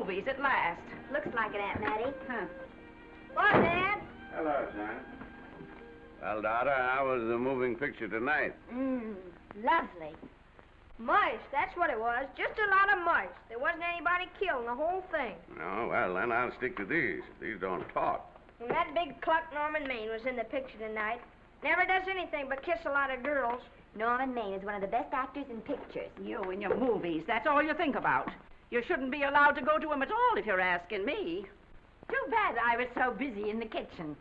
movies at last. Looks like it, Aunt Mattie. Huh. What, Dad? Hello, son. Well, daughter, how was the moving picture tonight? Lovely. Mice, that's what it was. Just a lot of mice. There wasn't anybody killed in the whole thing. Oh, well, then I'll stick to these. These don't talk. And that big cluck Norman Maine was in the picture tonight. Never does anything but kiss a lot of girls. Norman Maine is one of the best actors in pictures. You and your movies, that's all you think about. You shouldn't be allowed to go to them at all if you're asking me. Too bad I was so busy in the kitchen.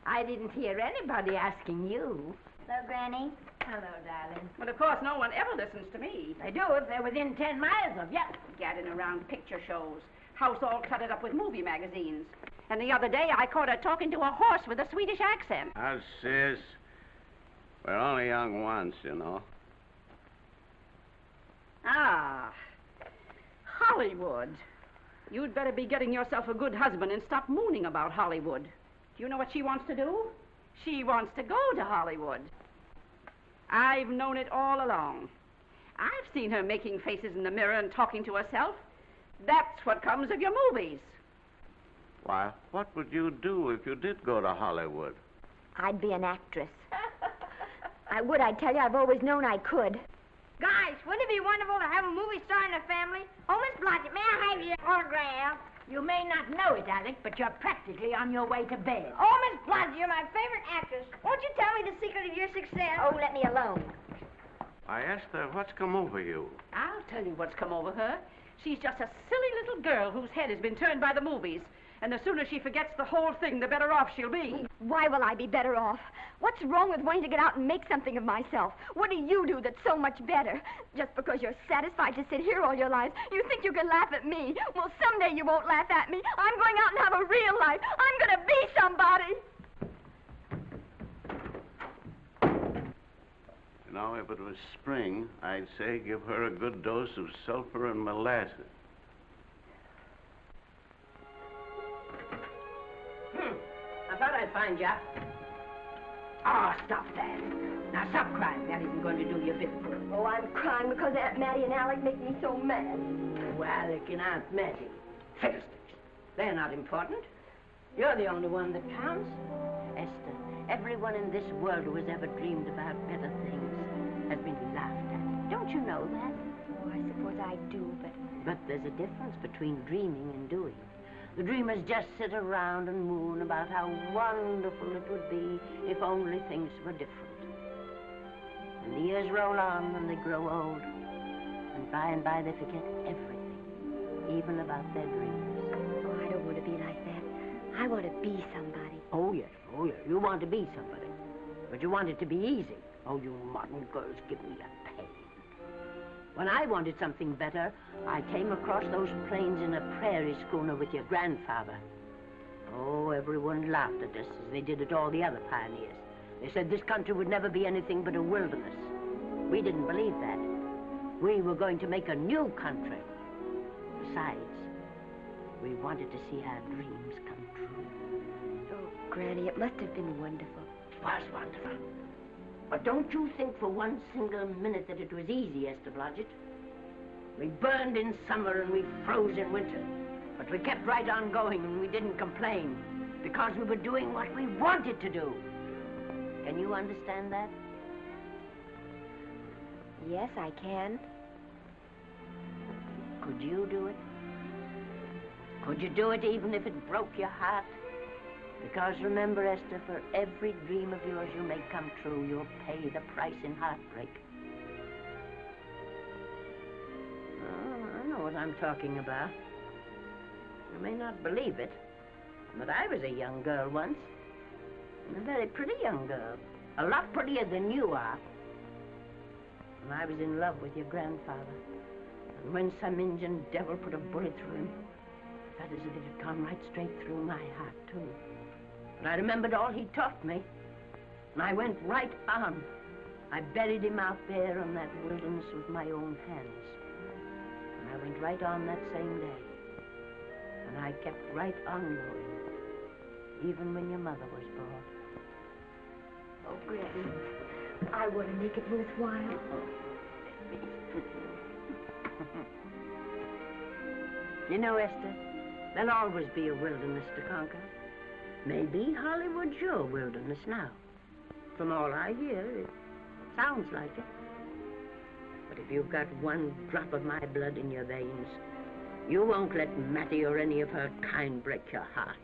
I didn't hear anybody asking you. Hello, Granny. Hello, darling. Well, of course, no one ever listens to me. They do if they're within 10 miles of you. Gadding around picture shows. House all cluttered up with movie magazines. And the other day, I caught her talking to a horse with a Swedish accent. Now, sis, we're only young once, you know. Ah, Hollywood. You'd better be getting yourself a good husband and stop mooning about Hollywood. Do you know what she wants to do? She wants to go to Hollywood. I've known it all along. I've seen her making faces in the mirror and talking to herself. That's what comes of your movies. Why, what would you do if you did go to Hollywood? I'd be an actress. I would, I tell you. I've always known I could. Guys, wouldn't it be wonderful to have a movie star in the family? Oh, Miss Blodgett, may I have your autograph? You may not know it, Alec, but you're practically on your way to bed. Oh, Miss Blodgett, you're my favorite actress. Won't you tell me the secret of your success? Oh, let me alone. I asked her, what's come over you? I'll tell you what's come over her. She's just a silly little girl whose head has been turned by the movies. And the sooner she forgets the whole thing, the better off she'll be. Why will I be better off? What's wrong with wanting to get out and make something of myself? What do you do that's so much better? Just because you're satisfied to sit here all your lives, you think you can laugh at me. Well, someday you won't laugh at me. I'm going out and have a real life. I'm going to be somebody. You know, if it was spring, I'd say give her a good dose of sulfur and molasses. I thought I'd find you. Oh, stop that. Now, stop crying. That isn't going to do you a bit of good. Oh, I'm crying because Aunt Mattie and Alec make me so mad. Oh, Alec and Aunt Mattie. Fiddlesticks. They're not important. You're the only one that counts. Esther, everyone in this world who has ever dreamed about better things has been laughed at. Don't you know that? Oh, I suppose I do, but... But there's a difference between dreaming and doing. The dreamers just sit around and moon about how wonderful it would be if only things were different. And the years roll on and they grow old. And by they forget everything, even about their dreams. Oh, I don't want to be like that. I want to be somebody. Oh, yes. You want to be somebody. But you want it to be easy. Oh, you modern girls give me a pain. When I wanted something better, I came across those plains in a prairie schooner with your grandfather. Oh, everyone laughed at us as they did at all the other pioneers. They said this country would never be anything but a wilderness. We didn't believe that. We were going to make a new country. Besides, we wanted to see our dreams come true. Oh, Granny, it must have been wonderful. It was wonderful. But don't you think for one single minute that it was easy, Esther Blodgett. We burned in summer and we froze in winter. But we kept right on going and we didn't complain because we were doing what we wanted to do. Can you understand that? Yes, I can. Could you do it? Could you do it even if it broke your heart? Because remember, Esther, for every dream of yours you make come true, you'll pay the price in heartbreak. Oh, I know what I'm talking about. You may not believe it, but I was a young girl once. And a very pretty young girl. A lot prettier than you are. And I was in love with your grandfather. And when some Indian devil put a bullet through him, it felt as if it had gone right straight through my heart, too. But I remembered all he taught me. And I went right on. I buried him out there in that wilderness with my own hands. And I went right on that same day. And I kept right on going, even when your mother was born. Oh, Granny, I want to make it worthwhile. You know, Esther, there'll always be a wilderness to conquer. Maybe Hollywood's your wilderness now. From all I hear, it sounds like it. But if you've got one drop of my blood in your veins, you won't let Mattie or any of her kind break your heart.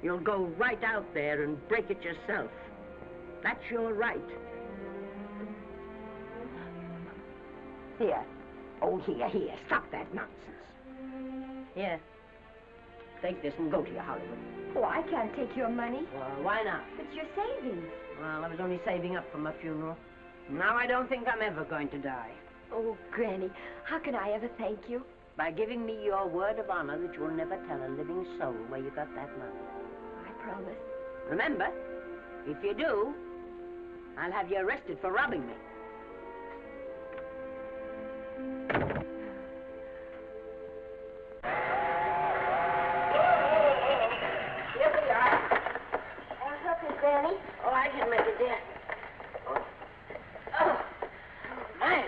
You'll go right out there and break it yourself. That's your right. Here. Oh, here. Stop that nonsense. Here. Take this and go to your Hollywood. Oh, I can't take your money. Well, why not? It's your savings. Well, I was only saving up for my funeral. Now I don't think I'm ever going to die. Oh, Granny, how can I ever thank you? By giving me your word of honor that you'll never tell a living soul where you got that money. I promise. Remember, if you do, I'll have you arrested for robbing me. Here we are. What's up, Miss Granny? Oh, I can make it, dear. Oh, my, it's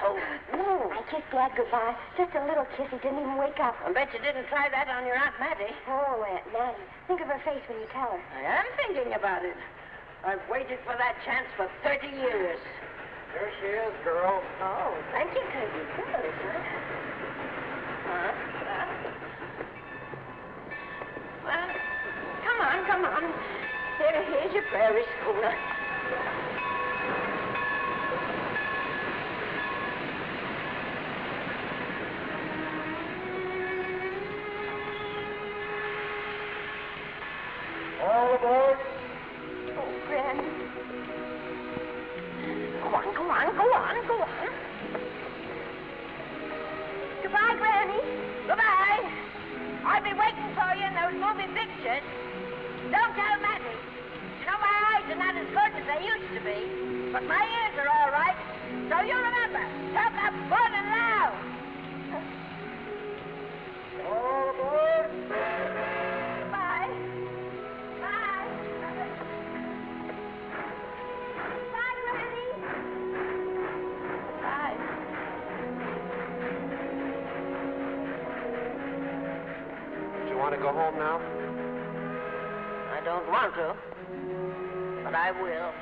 cold. I kissed Dad goodbye. Just a little kiss. He didn't even wake up. I bet you didn't try that on your Aunt Mattie. Oh, Aunt Mattie. Think of her face when you tell her. I am thinking about it. I've waited for that chance for 30 years. There she is, girl. Oh, thank you, Kirby. Good, huh? Well, come on. Here's your prairie schooner. All aboard. Oh, Granny. Go on. Goodbye, Granny. Goodbye. I'll be waiting for you in those movie pictures. Don't tell Mattie. You know, my eyes are not as good as they used to be, but my ears are all right. So you remember, talk up good and loud. All aboard. Bye. Bye. Bye, Granny. Bye. Do you want to go home now? I don't want to, but I will.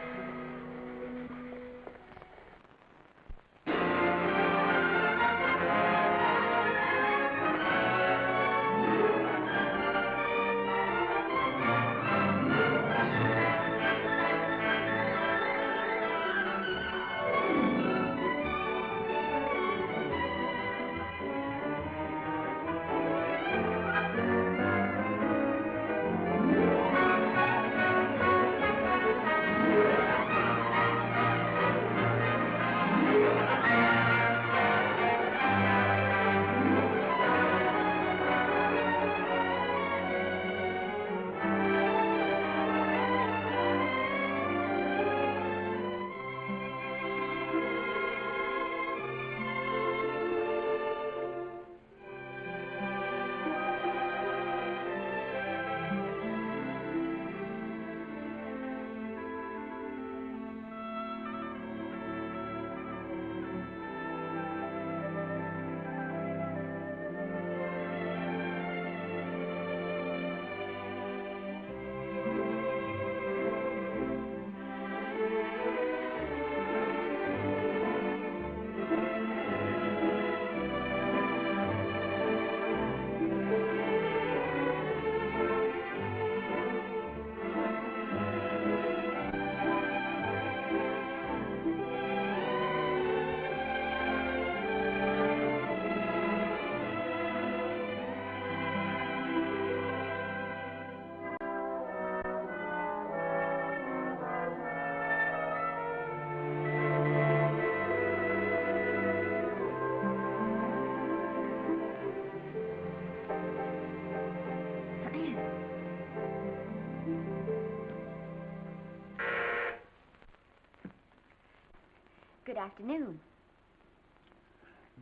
Good afternoon.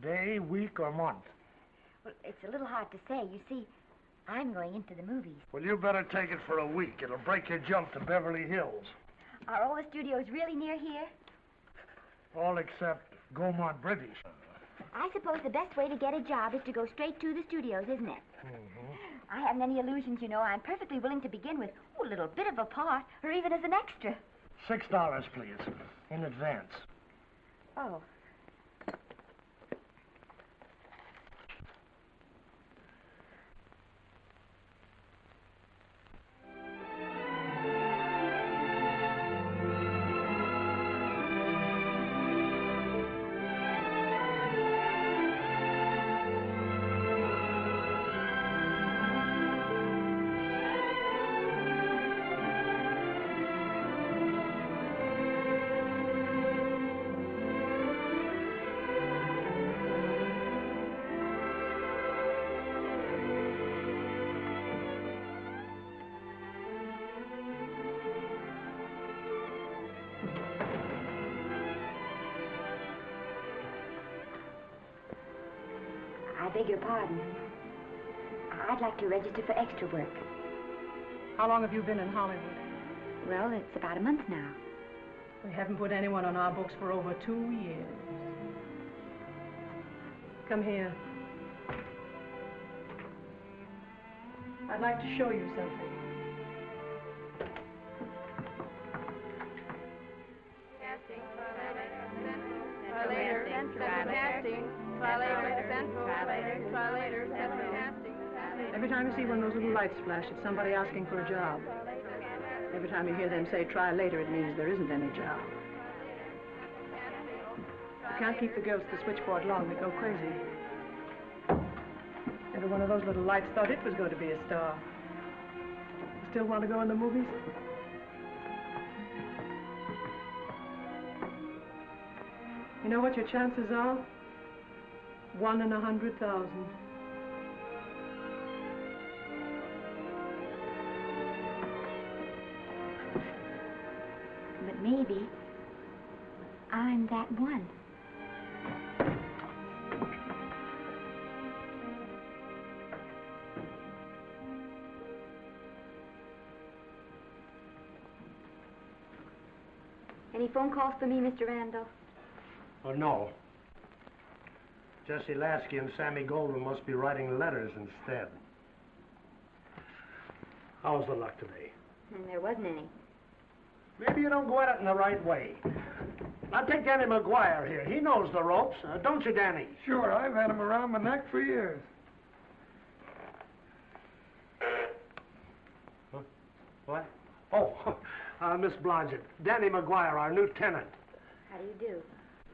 Day, week, or month? Well, it's a little hard to say. You see, I'm going into the movies. Well, you better take it for a week. It'll break your jump to Beverly Hills. Are all the studios really near here? All except Gaumont British. I suppose the best way to get a job is to go straight to the studios, isn't it? Mm-hmm. I haven't any illusions, you know. I'm perfectly willing to begin with a little bit of a part, or even as an extra. $6, please, in advance. Oh. I beg your pardon. I'd like to register for extra work. How long have you been in Hollywood? Well, it's about a month now. We haven't put anyone on our books for over 2 years. Come here. I'd like to show you something. Every time you see one of those little lights flash, it's somebody asking for a job. Every time you hear them say, try later, it means there isn't any job. You can't keep the girls at the switchboard long. They go crazy. Every one of those little lights thought it was going to be a star. You still want to go in the movies? You know what your chances are? 1 in 100,000. But maybe I'm that one. Any phone calls for me, Mr. Randall? Oh, no. Jesse Lasky and Sammy Goldwyn must be writing letters instead. How's the luck today? There wasn't any. Maybe you don't go at it in the right way. Now, take Danny McGuire here. He knows the ropes. Don't you, Danny? Sure, I've had him around my neck for years. Huh? What? Oh, Miss Blodgett. Danny McGuire, our new tenant. How do you do?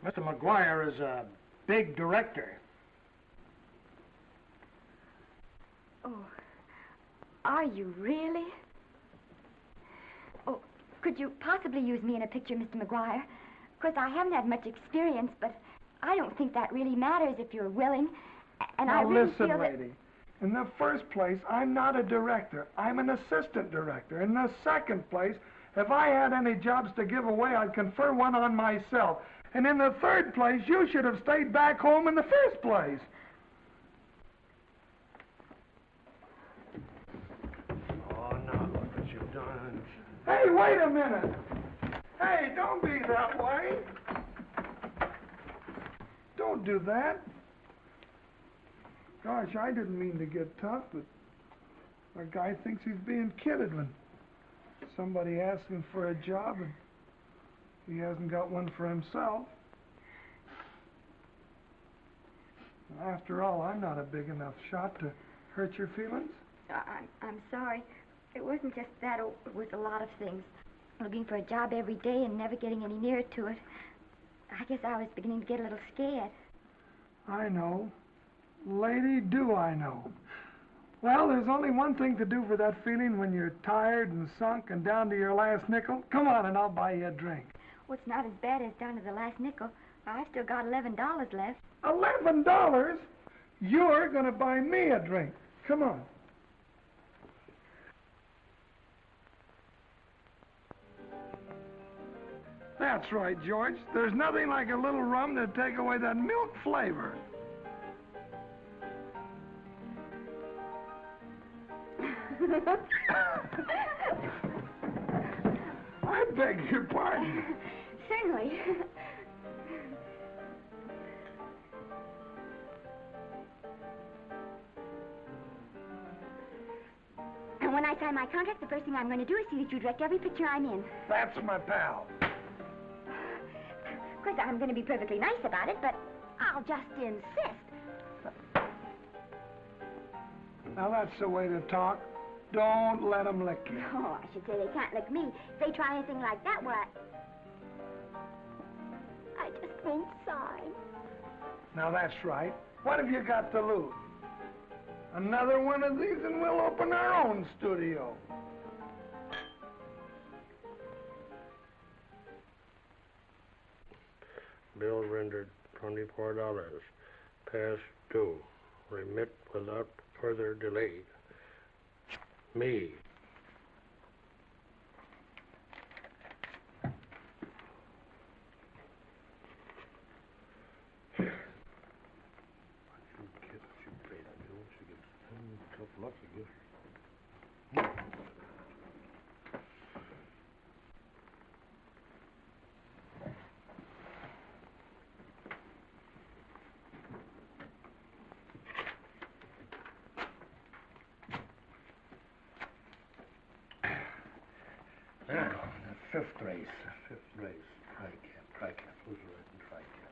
Mr. McGuire is a big director. Oh, are you really? Oh, could you possibly use me in a picture, Mr. McGuire? Of course, I haven't had much experience, but I don't think that really matters if you're willing. And I Now really listen, feel that... lady. In the first place, I'm not a director. I'm an assistant director. In the second place, if I had any jobs to give away, I'd confer one on myself. And in the third place, you should have stayed back home in the first place. Oh, now look what you've done. Hey, wait a minute. Hey, don't be that way. Don't do that. Gosh, I didn't mean to get tough, but a guy thinks he's being kidded when somebody asks him for a job and he hasn't got one for himself. After all, I'm not a big enough shot to hurt your feelings. I'm sorry. It wasn't just that. It was a lot of things. Looking for a job every day and never getting any nearer to it. I guess I was beginning to get a little scared. I know. Lady, do I know. Well, there's only one thing to do for that feeling when you're tired and sunk and down to your last nickel. Come on and I'll buy you a drink. Well, it's not as bad as down to the last nickel. I've still got $11 left. $11? You're going to buy me a drink. Come on. That's right, George. There's nothing like a little rum to take away that milk flavor. I beg your pardon. Certainly. And when I sign my contract, the first thing I'm going to do is see that you direct every picture I'm in. That's my pal. Of course, I'm going to be perfectly nice about it, but I'll just insist. Now, that's the way to talk. Don't let them lick you. Oh, I should say they can't lick me. If they try anything like that, well, I just won't sign. Now, that's right. What have you got to lose? Another one of these and we'll open our own studio. Bill rendered $24. Past due. Remit without further delay. Me. Fifth race. Tri-cap. Who's riding tri-cap?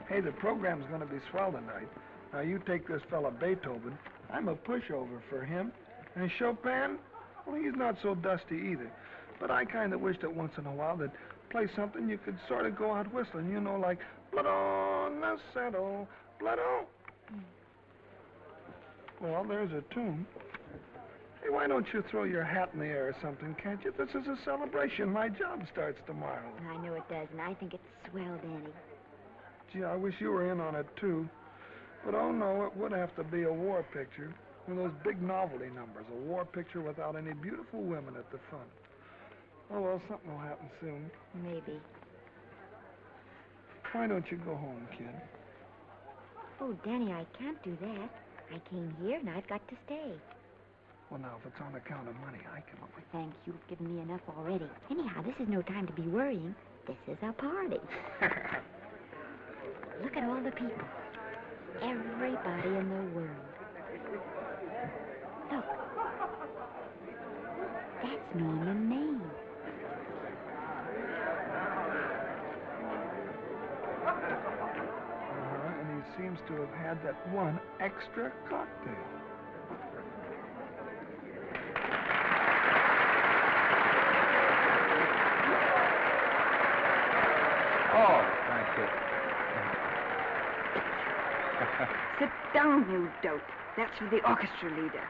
Hey, the program's going to be swell tonight. Now, you take this fella Beethoven. I'm a pushover for him. And Chopin, well, he's not so dusty either. But I kind of wish that once in a while they'd play something you could sort of go out whistling, you know, like Blood on the Saddle, Blood on. Well, there's a tune. Hey, why don't you throw your hat in the air or something, can't you? This is a celebration. My job starts tomorrow. I know it does, and I think it's swell, Danny. Gee, I wish you were in on it, too. But, oh, no, it would have to be a war picture. One of those big novelty numbers, a war picture without any beautiful women at the front. Oh, well, something will happen soon. Maybe. Why don't you go home, kid? Oh, Danny, I can't do that. I came here, and I've got to stay. Well, now, if it's on account of money, I can... Oh, thanks. You've given me enough already. Anyhow, this is no time to be worrying. This is a party. Look at all the people. Everybody in the world. Look. That's Norman Maine. And he seems to have had that one extra cocktail. Oh, thank you. Sit down, you dope. That's for the orchestra leader.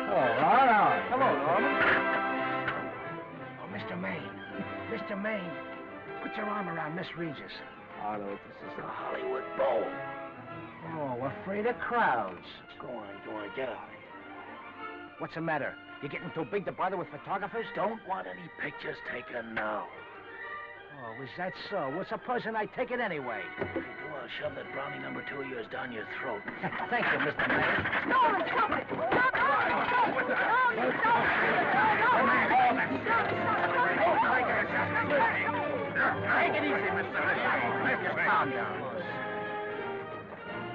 All right. Hello, Norman. Oh, Mr. Maine. Mr. Maine, put your arm around Miss Regis. Arlo, this is a Hollywood bowl. Oh, afraid of crowds. Go on, get out of here. What's the matter? You getting too big to bother with photographers? Don't want any pictures taken now. Oh, is that so? Well, supposing I take it anyway. If you do, I'll shove that Brownie number 2 of yours down your throat. Thank you, Mr. Mayor. No, stop it! Stop it! Take it easy, Mr. Mayor. Just calm down.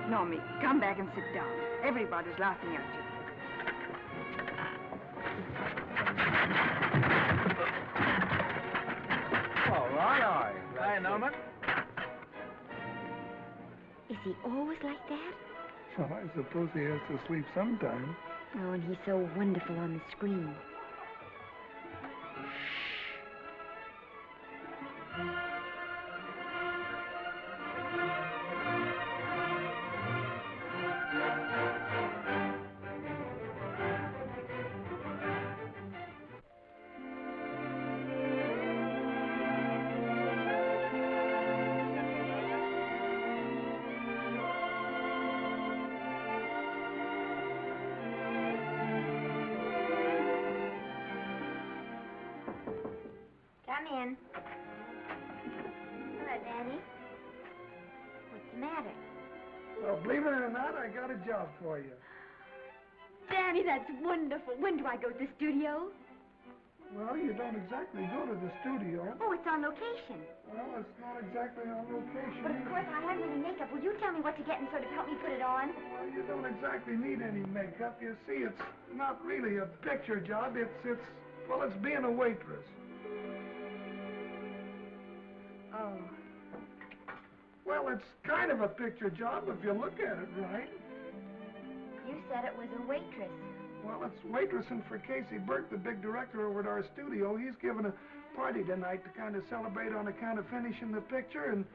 Normie, come back and sit down. Everybody's laughing at you. All right. Hi, Norman. Is he always like that? Well, I suppose he has to sleep sometime. Oh, and he's so wonderful on the screen. Come in. Danny? What's the matter? Well, believe it or not, I got a job for you. Danny, that's wonderful. When do I go to the studio? Well, you don't exactly go to the studio. Oh, it's on location. Well, it's not exactly on location. But of course, I haven't any makeup. Will you tell me what to get and sort of help me put it on? Well, you don't exactly need any makeup. You see, it's not really a picture job. It's being a waitress. Oh. Well, it's kind of a picture job if you look at it right. You said it was a waitress. Well, it's waitressing for Casey Burke, the big director over at our studio. He's giving a party tonight to kind of celebrate on account of finishing the picture,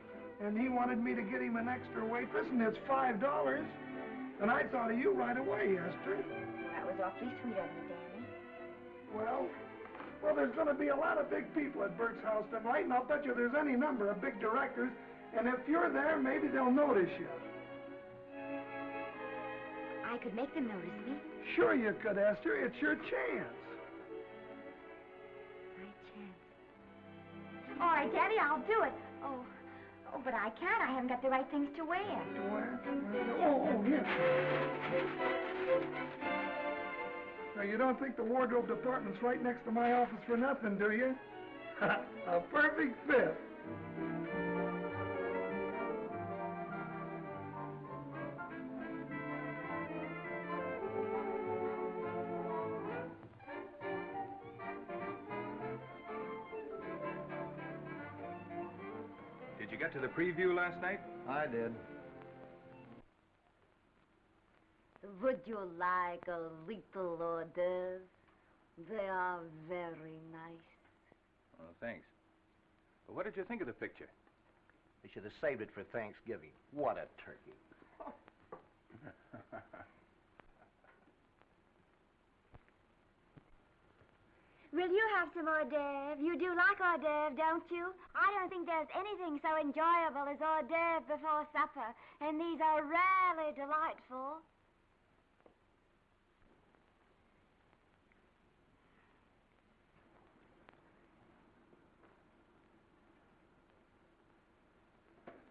and he wanted me to get him an extra waitress, and it's $5. And I thought of you right away, Esther. That was awfully sweet of you, Danny. Well, there's going to be a lot of big people at Burke's house tonight, and I'll bet you there's any number of big directors, and if you're there, maybe they'll notice you. I could make them notice me. Sure you could, Esther. It's your chance. My chance. All right, Danny, I'll do it. Oh, but I can't. I haven't got the right things to wear. To wear? Oh, here. Now, you don't think the wardrobe department's right next to my office for nothing, do you? A perfect fit. Did you get to the preview last night? I did. Would you like a little hors d'oeuvre? They are very nice. Oh, thanks. But what did you think of the picture? They should have saved it for Thanksgiving. What a turkey. Will you have some hors d'oeuvre? You do like hors d'oeuvre, don't you? I don't think there's anything so enjoyable as hors d'oeuvre before supper, and these are rarely delightful.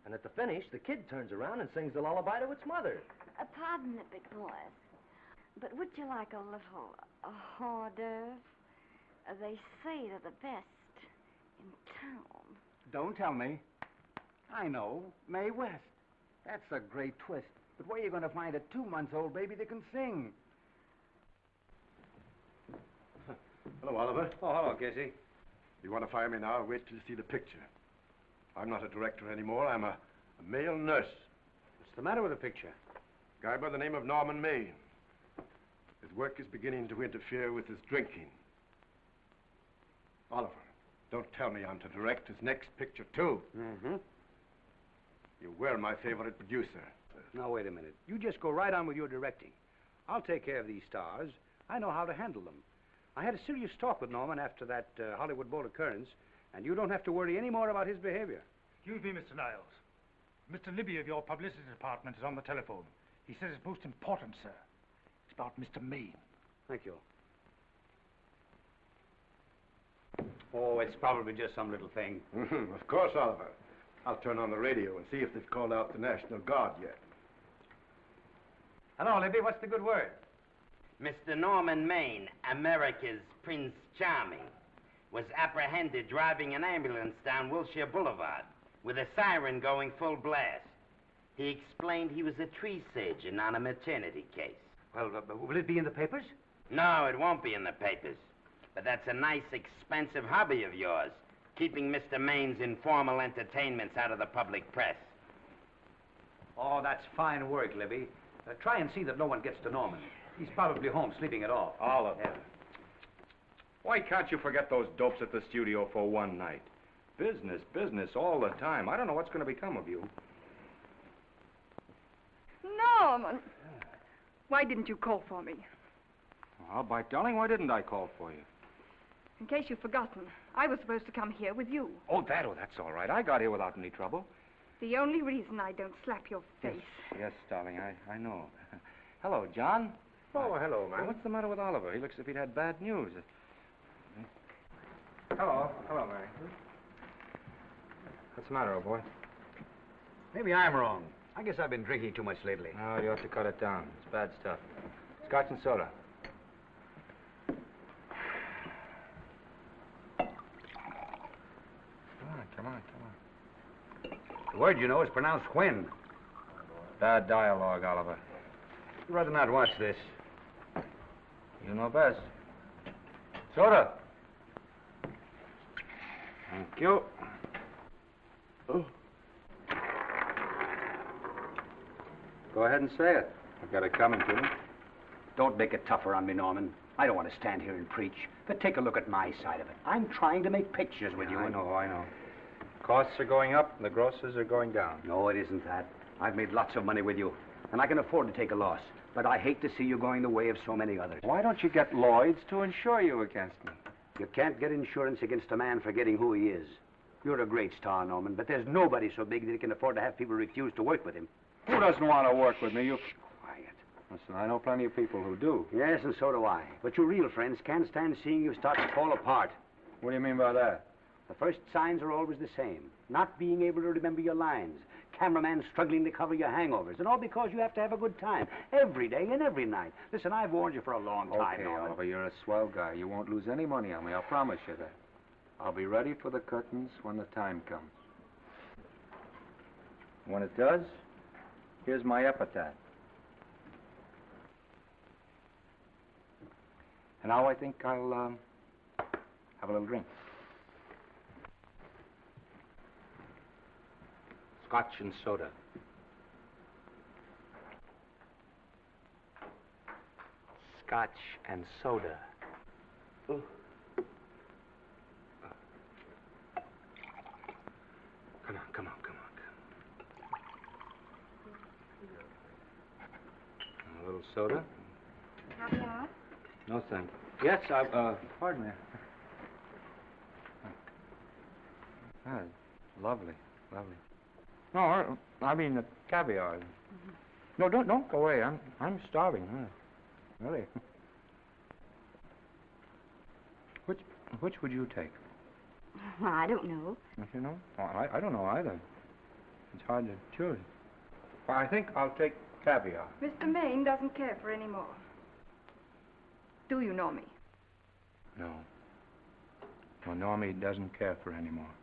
And at the finish, the kid turns around and sings the lullaby to its mother. Pardon the big boys, but would you like a little hors d'oeuvre? They say they're the best in town. Don't tell me. I know. Mae West. That's a great twist. But where are you going to find a 2-month-old baby that can sing? Hello, Oliver. Oh, hello, Casey. You want to fire me now? Wait till you see the picture. I'm not a director anymore. I'm a male nurse. What's the matter with the picture? Guy by the name of Norman May. His work is beginning to interfere with his drinking. Oliver, don't tell me I'm to direct his next picture, too. Mm-hmm. You were my favorite producer. Now, wait a minute. You just go right on with your directing. I'll take care of these stars. I know how to handle them. I had a serious talk with Norman after that Hollywood Bowl occurrence, and you don't have to worry any more about his behavior. Excuse me, Mr. Niles. Mr. Libby of your publicity department is on the telephone. He says it's most important, sir. It's about Mr. Maine. Thank you. Oh, it's probably just some little thing. Mm-hmm. Of course, Oliver. I'll turn on the radio and see if they've called out the National Guard yet. Hello, Libby. What's the good word? Mr. Norman Maine, America's Prince Charming, was apprehended driving an ambulance down Wilshire Boulevard with a siren going full blast. He explained he was a tree surgeon on a maternity case. Well, will it be in the papers? No, it won't be in the papers. But that's a nice, expensive hobby of yours, keeping Mr. Maine's informal entertainments out of the public press. Oh, that's fine work, Libby. Try and see that no one gets to Norman. He's probably home sleeping it off. Oliver. Yeah. Why can't you forget those dopes at the studio for one night? Business, business all the time. I don't know what's going to become of you. Norman! Why didn't you call for me? Well, by darling, why didn't I call for you? In case you've forgotten, I was supposed to come here with you. Oh, that's all right. I got here without any trouble. The only reason I don't slap your face. Yes, darling, I know. Hello, John. Oh, hello, man. What's the matter with Oliver? He looks as if he'd had bad news. Hello, Mary. What's the matter, old boy? Maybe I'm wrong. I guess I've been drinking too much lately. Oh, you ought to cut it down. It's bad stuff. Scotch and soda. Come on. The word, you know, is pronounced when. Bad dialogue, Oliver. I'd rather not watch this. You know best. Soda. Thank you. Oh. Go ahead and say it. I've got it coming to me. Don't make it tougher on me, Norman. I don't want to stand here and preach, but take a look at my side of it. I'm trying to make pictures with you. I know. Costs are going up and the grosses are going down. No, it isn't that. I've made lots of money with you, and I can afford to take a loss. But I hate to see you going the way of so many others. Why don't you get Lloyd's to insure you against me? You can't get insurance against a man forgetting who he is. You're a great star, Norman, but there's nobody so big that he can afford to have people refuse to work with him. Who doesn't want to work with me? You... Quiet. Listen, I know plenty of people who do. Yes, and so do I. But your real friends can't stand seeing you start to fall apart. What do you mean by that? The first signs are always the same. Not being able to remember your lines. Cameraman struggling to cover your hangovers. And all because you have to have a good time. Every day and every night. Listen, I've warned you for a long time, Okay, Norman. Oliver, you're a swell guy. You won't lose any money on me. I'll promise you that. I'll be ready for the curtains when the time comes. When it does, here's my epitaph. And now I think I'll have a little drink. Scotch and soda. Scotch and soda. Ooh. Come on. A little soda? Caviar? No, thank you. Yes, pardon me. Ah, lovely. No, I mean the caviar. Mm-hmm. No, don't go away. I'm starving. Really. Which would you take? Well, I don't know. Don't you know? Oh, I don't know either. It's hard to choose. Well, I think I'll take caviar. Mr. Maine doesn't care for any more. Do you know me? No. Well, Normie doesn't care for any more.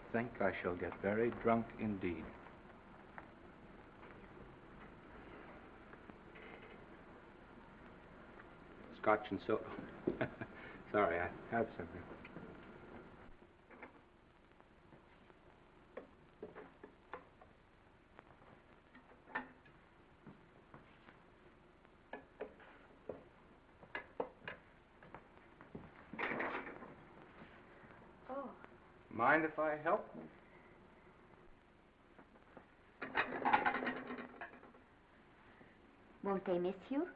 I think I shall get very drunk indeed. Scotch and soda. Sorry, I have something. Oh. Mind if I help? Won't they miss you?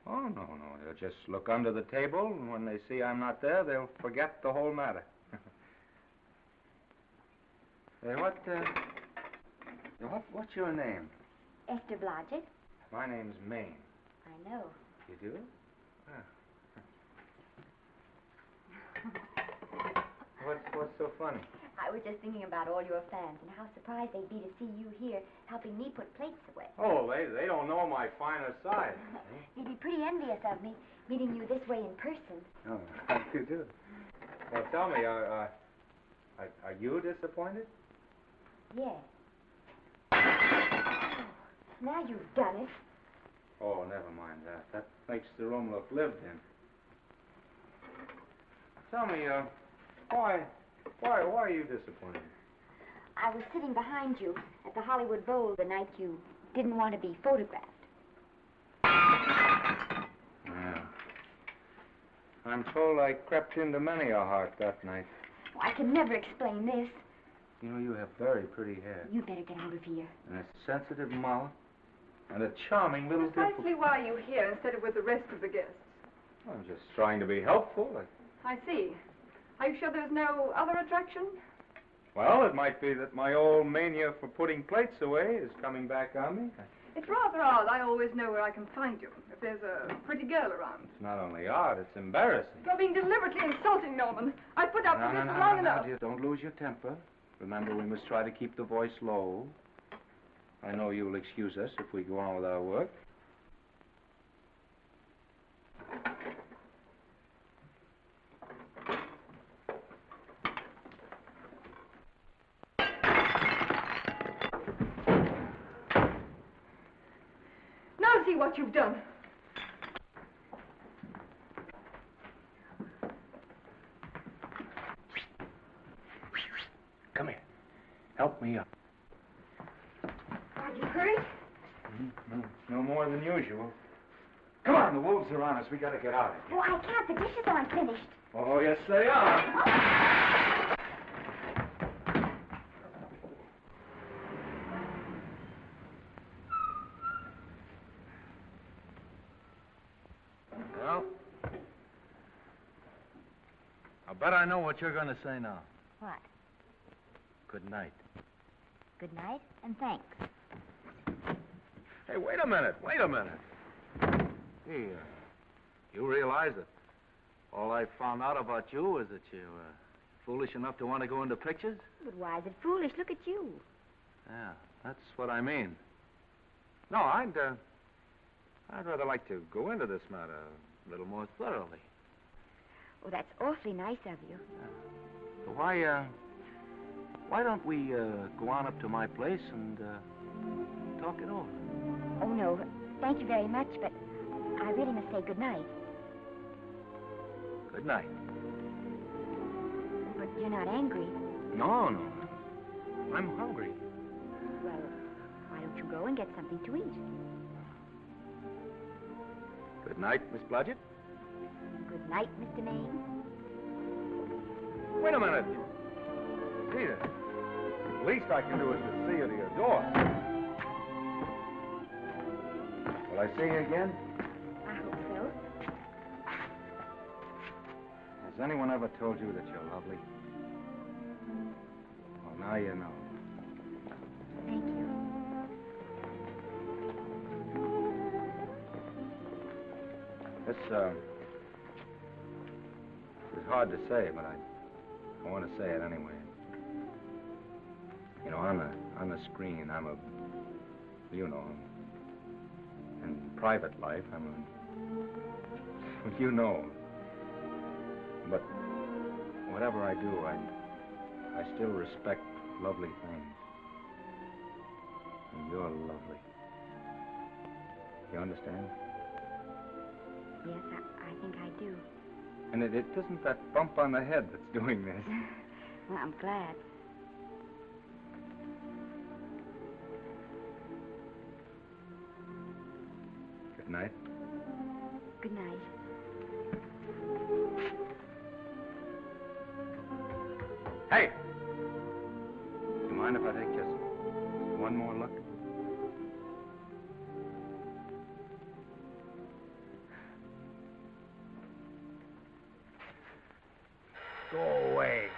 Oh, no. They'll just look under the table, and when they see I'm not there, they'll forget the whole matter. Hey, what's your name? Esther Blodgett. My name's Maine. I know. You do? What's so funny? I was just thinking about all your fans and how surprised they'd be to see you here helping me put plates away. Oh, they don't know my finer side. They'd be pretty envious of me, meeting you this way in person. Oh, how do you do? Well, tell me, are you disappointed? Yes. Now you've done it. Oh, never mind that. That makes the room look lived in. Tell me, why are you disappointed? I was sitting behind you at the Hollywood Bowl the night you didn't want to be photographed. Yeah. I'm told I crept into many a heart that night. Oh, I can never explain this. You know, you have very pretty hair. You better get out of here. And a sensitive mouth. And a charming little Precisely why are you here instead of with the rest of the guests? I'm just trying to be helpful. I see. Are you sure there's no other attraction? Well, it might be that my old mania for putting plates away is coming back on me. It's rather odd. I always know where I can find you if there's a pretty girl around. It's not only odd, it's embarrassing. You're being deliberately insulting, Norman. I put up with this for long enough. Dear, don't lose your temper. Remember, we must try to keep the voice low. I know you'll excuse us if we go on with our work. Now see what you've done. Come here. Help me up. Are you hurt? No more than usual. Come on, the wolves are on us. We gotta get out of here. Oh, I can't. The dishes aren't finished. Oh, yes, they are. Well, I bet I know what you're going to say now. What? Good night. Good night, and thanks. Hey, wait a minute. Hey, you realize that all I found out about you is that you're foolish enough to want to go into pictures? But why is it foolish? Look at you. Yeah, that's what I mean. No, I'd rather like to go into this matter a little more thoroughly. Oh, that's awfully nice of you. So why don't we go on up to my place and talk it over? Oh, no. Thank you very much, but I really must say good night. Good night. But you're not angry. No. I'm hungry. Well, why don't you go and get something to eat? Good night, Miss Blodgett. Good night, Mr. Maine. Wait a minute. Peter, the least I can do is to see you to your door. Will I see you again? I hope so. Has anyone ever told you that you're lovely? Well, now you know. Thank you. This is hard to say, but I want to say it anyway. You know, on the screen, I'm a, you know, in private life, I'm a, well, you know. But whatever I do, I still respect lovely things. And you're lovely. You understand? Yes, I think I do. And it isn't that bump on the head that's doing this. Well, I'm glad. Good night. Good night. Hey! Do you mind if I take just one more look? Go away.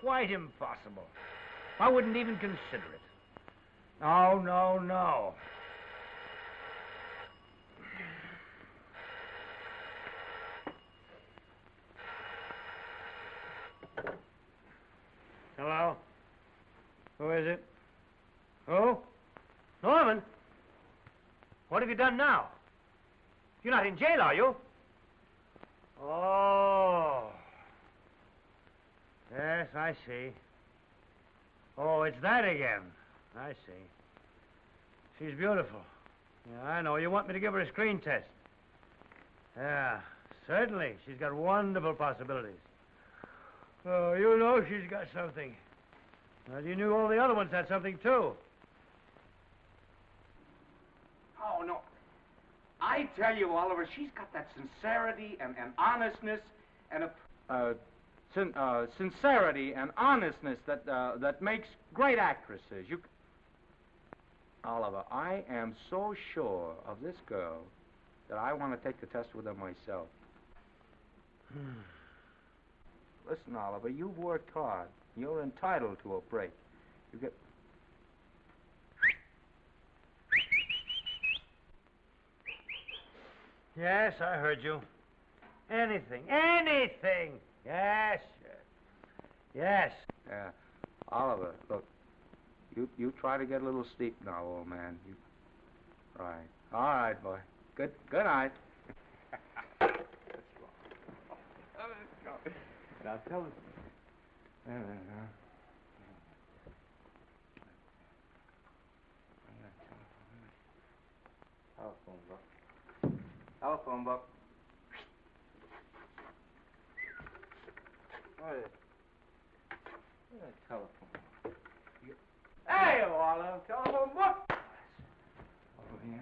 Quite impossible. I wouldn't even consider it. No. Hello? Who is it? Who? Norman? What have you done now? You're not in jail, are you? Oh. Yes, I see. Oh, it's that again. I see. She's beautiful. Yeah, I know. You want me to give her a screen test? Yeah, certainly. She's got wonderful possibilities. Oh, you know she's got something. Well, you knew all the other ones had something, too. Oh, no. I tell you, Oliver, she's got that sincerity and honestness and a... Sincerity and honestness that makes great actresses. Oliver, I am so sure of this girl that I want to take the test with her myself. Listen, Oliver, you've worked hard. You're entitled to a break. You get... Yes, I heard you. Anything. Anything. Yes. Yes. Oliver, look. You try to get a little sleep now, old man. Right. All right, boy. Good night. Let's go. Now tell us. Telephone book. Telephone book. What is that telephone book? Hey, Oliver, telephone book. Over here.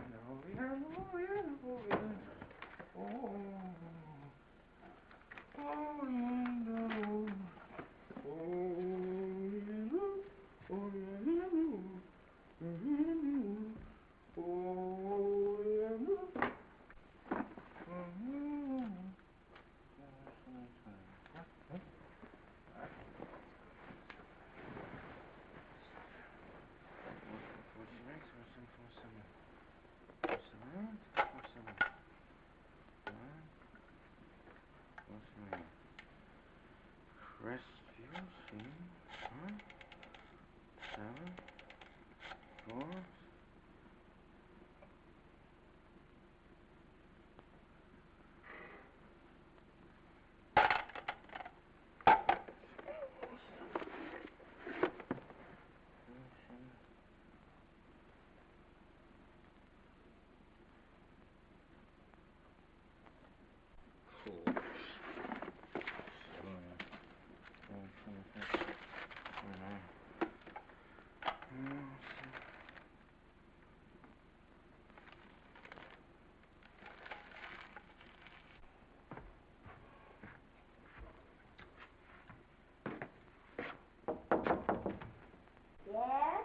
Yes?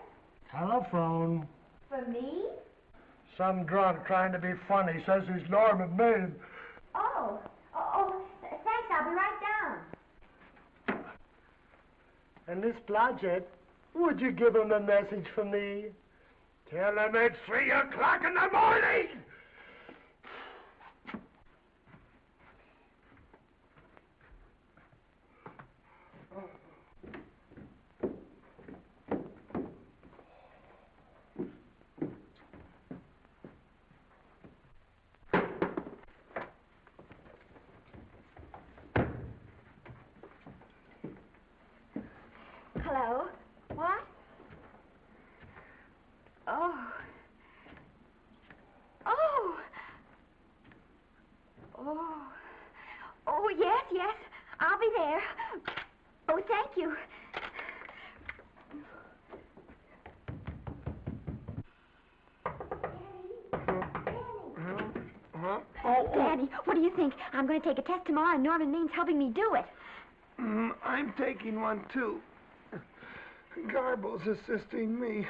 Telephone. For me? Some drunk trying to be funny says he's Norma Maid. Oh, thanks. I'll be right down. And Miss Blodgett, would you give him a message for me? Tell him it's 3 o'clock in the morning! Hello? What? Oh. Oh. Oh. Oh, yes. I'll be there. Oh, thank you. Daddy, what do you think? I'm going to take a test tomorrow, and Norman Main's helping me do it. I'm taking one, too. Garble's assisting me.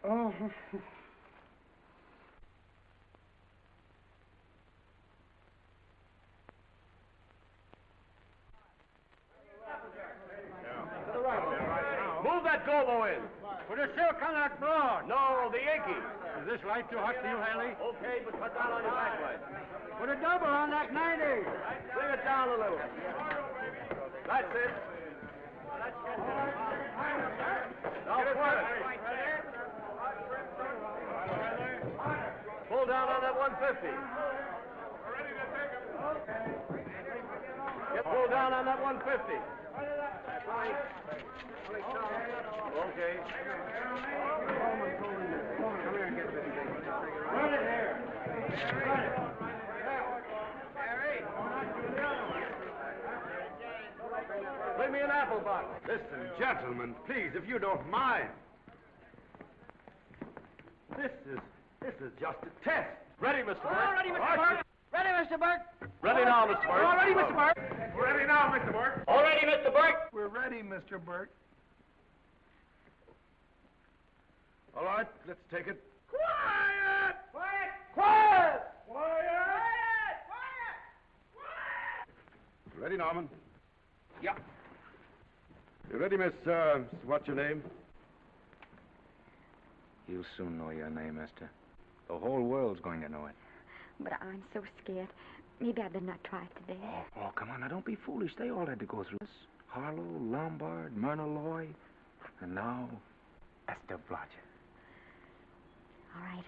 Oh. Move that gobo in. Put a silk on that broad. No, the Yankee. Is this light too hot for you, Haley? Okay, but cut down on your backlight. Put a double on that 90. Bring it down a little. That's it. Now put it. Pull down on that 150. Get pulled down on that 150. Okay. Run it here. Bring me an apple box. Listen, gentlemen, please, if you don't mind. This is just a test. Ready, Mr. Burke? All ready, Mr. Burke. Ready, Mr. Burke. Ready now, Mr. Burke. All ready, Mr. Burke. Ready now, Mr. Burke. All ready, Mr. Burke. We're ready, Mr. Burke. All right, let's take it. Quiet! Quiet! Quiet! Quiet! Ready, Norman? Yeah. You ready, Miss, what's your name? You'll soon know your name, Esther. The whole world's going to know it. But I'm so scared. Maybe I better not try it today. Oh, come on. Now, don't be foolish. They all had to go through this. Harlow, Lombard, Myrna Loy, and now Esther Blodgett. All right.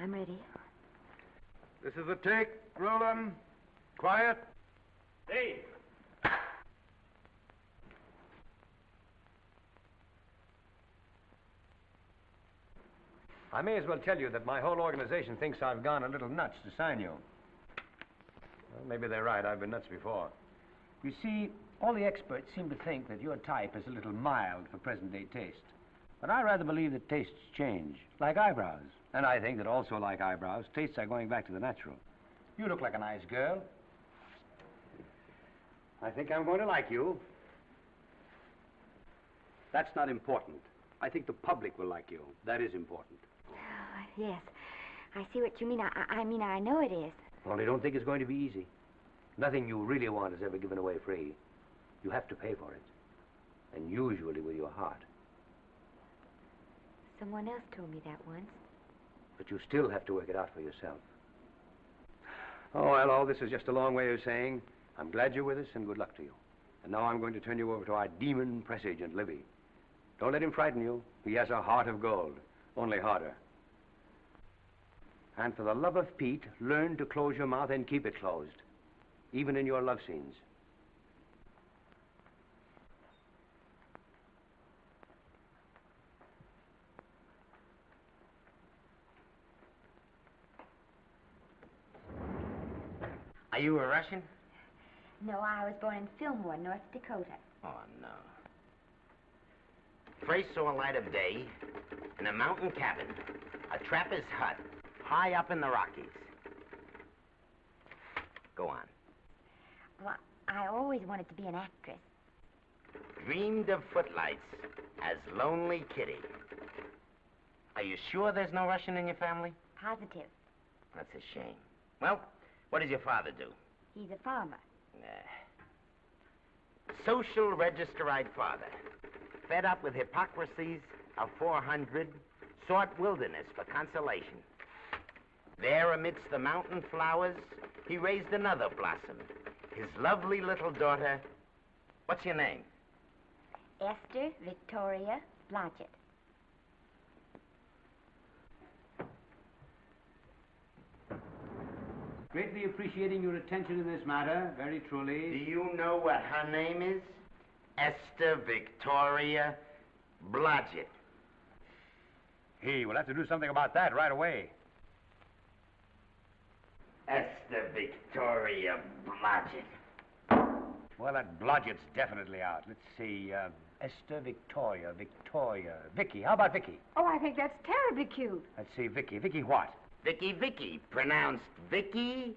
I'm ready. This is the take. Rolling. Quiet. Hey! I may as well tell you that my whole organization thinks I've gone a little nuts to sign you. Well, maybe they're right. I've been nuts before. You see, all the experts seem to think that your type is a little mild for present-day taste. But I rather believe that tastes change, like eyebrows. And I think that also like eyebrows, tastes are going back to the natural. You look like a nice girl. I think I'm going to like you. That's not important. I think the public will like you. That is important. Yes. I see what you mean. I mean, I know it is. Only don't think it's going to be easy. Nothing you really want is ever given away free. You have to pay for it. And usually with your heart. Someone else told me that once. But you still have to work it out for yourself. Oh, well, all this is just a long way of saying, I'm glad you're with us and good luck to you. And now I'm going to turn you over to our demon press agent, Libby. Don't let him frighten you. He has a heart of gold, only harder. And for the love of Pete, learn to close your mouth and keep it closed, even in your love scenes. Are you a Russian? No, I was born in Filme, North Dakota. Oh, no. First saw light of day in a mountain cabin, a trapper's hut, high up in the Rockies. Go on. Well, I always wanted to be an actress. Dreamed of footlights as Lonely Kitty. Are you sure there's no Russian in your family? Positive. That's a shame. Well, what does your father do? He's a farmer. Social registerite father. Fed up with hypocrisies of 400, sought wilderness for consolation. There amidst the mountain flowers, he raised another blossom. His lovely little daughter. What's your name? Esther Victoria Blodgett. Greatly appreciating your attention in this matter, very truly. Do you know what her name is? Esther Victoria Blodgett. Hey, we'll have to do something about that right away. Esther Victoria Blodgett. Well, that Blodgett's definitely out. Let's see, Esther Victoria, Vicky. How about Vicky? Oh, I think that's terribly cute. Let's see, Vicky. Vicky what? Vicky, pronounced Vicky.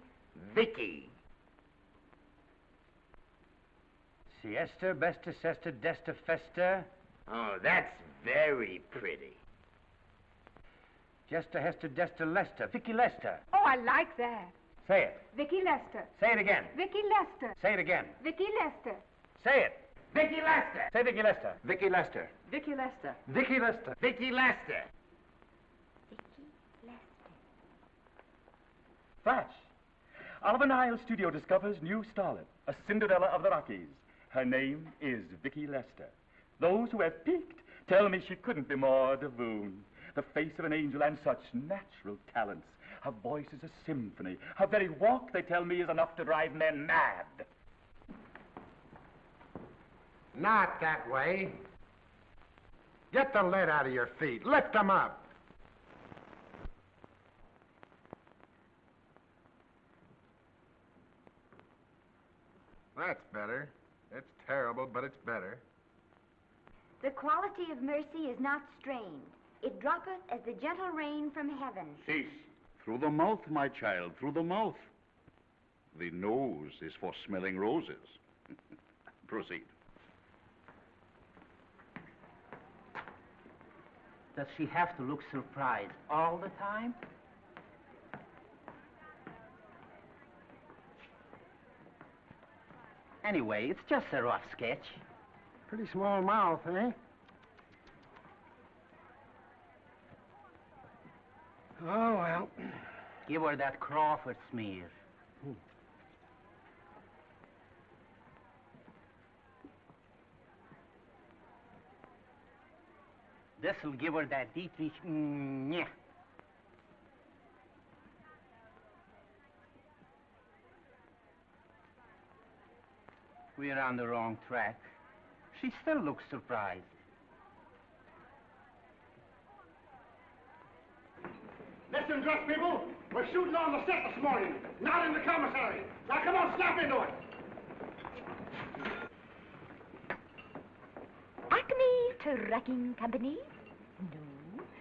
See, Esther, Besta, Sesta, Desta, Festa. Oh, that's very pretty. Jester, Hester, Desta, Lester. Vicky Lester. Oh, I like that. Say it. Vicky Lester. Say it again. Vicky Lester. Say it again. Vicky Lester. Say it. Vicky Lester. Say Vicky Lester. Vicky Lester. Vicky Lester. Vicky Lester. Vicky Lester. Flash. Oliver Nile Studio discovers new starlet, a Cinderella of the Rockies. Her name is Vicky Lester. Those who have peeked tell me she couldn't be more divoon. The face of an angel and such natural talents. Her voice is a symphony. Her very walk, they tell me, is enough to drive men mad. Not that way. Get the lead out of your feet. Lift them up. That's better. It's terrible, but it's better. The quality of mercy is not strained. It droppeth as the gentle rain from heaven. Cease. Through the mouth, my child, through the mouth. The nose is for smelling roses. Proceed. Does she have to look surprised all the time? Anyway, it's just a rough sketch. Pretty small mouth, eh? Oh, well. Give her that Crawford smear. This'll give her that Dietrich. Yeah. We're on the wrong track. She still looks surprised. Listen, dress people. We're shooting on the set this morning, not in the commissary. Now, come on, snap into it. Acme Trucking Company?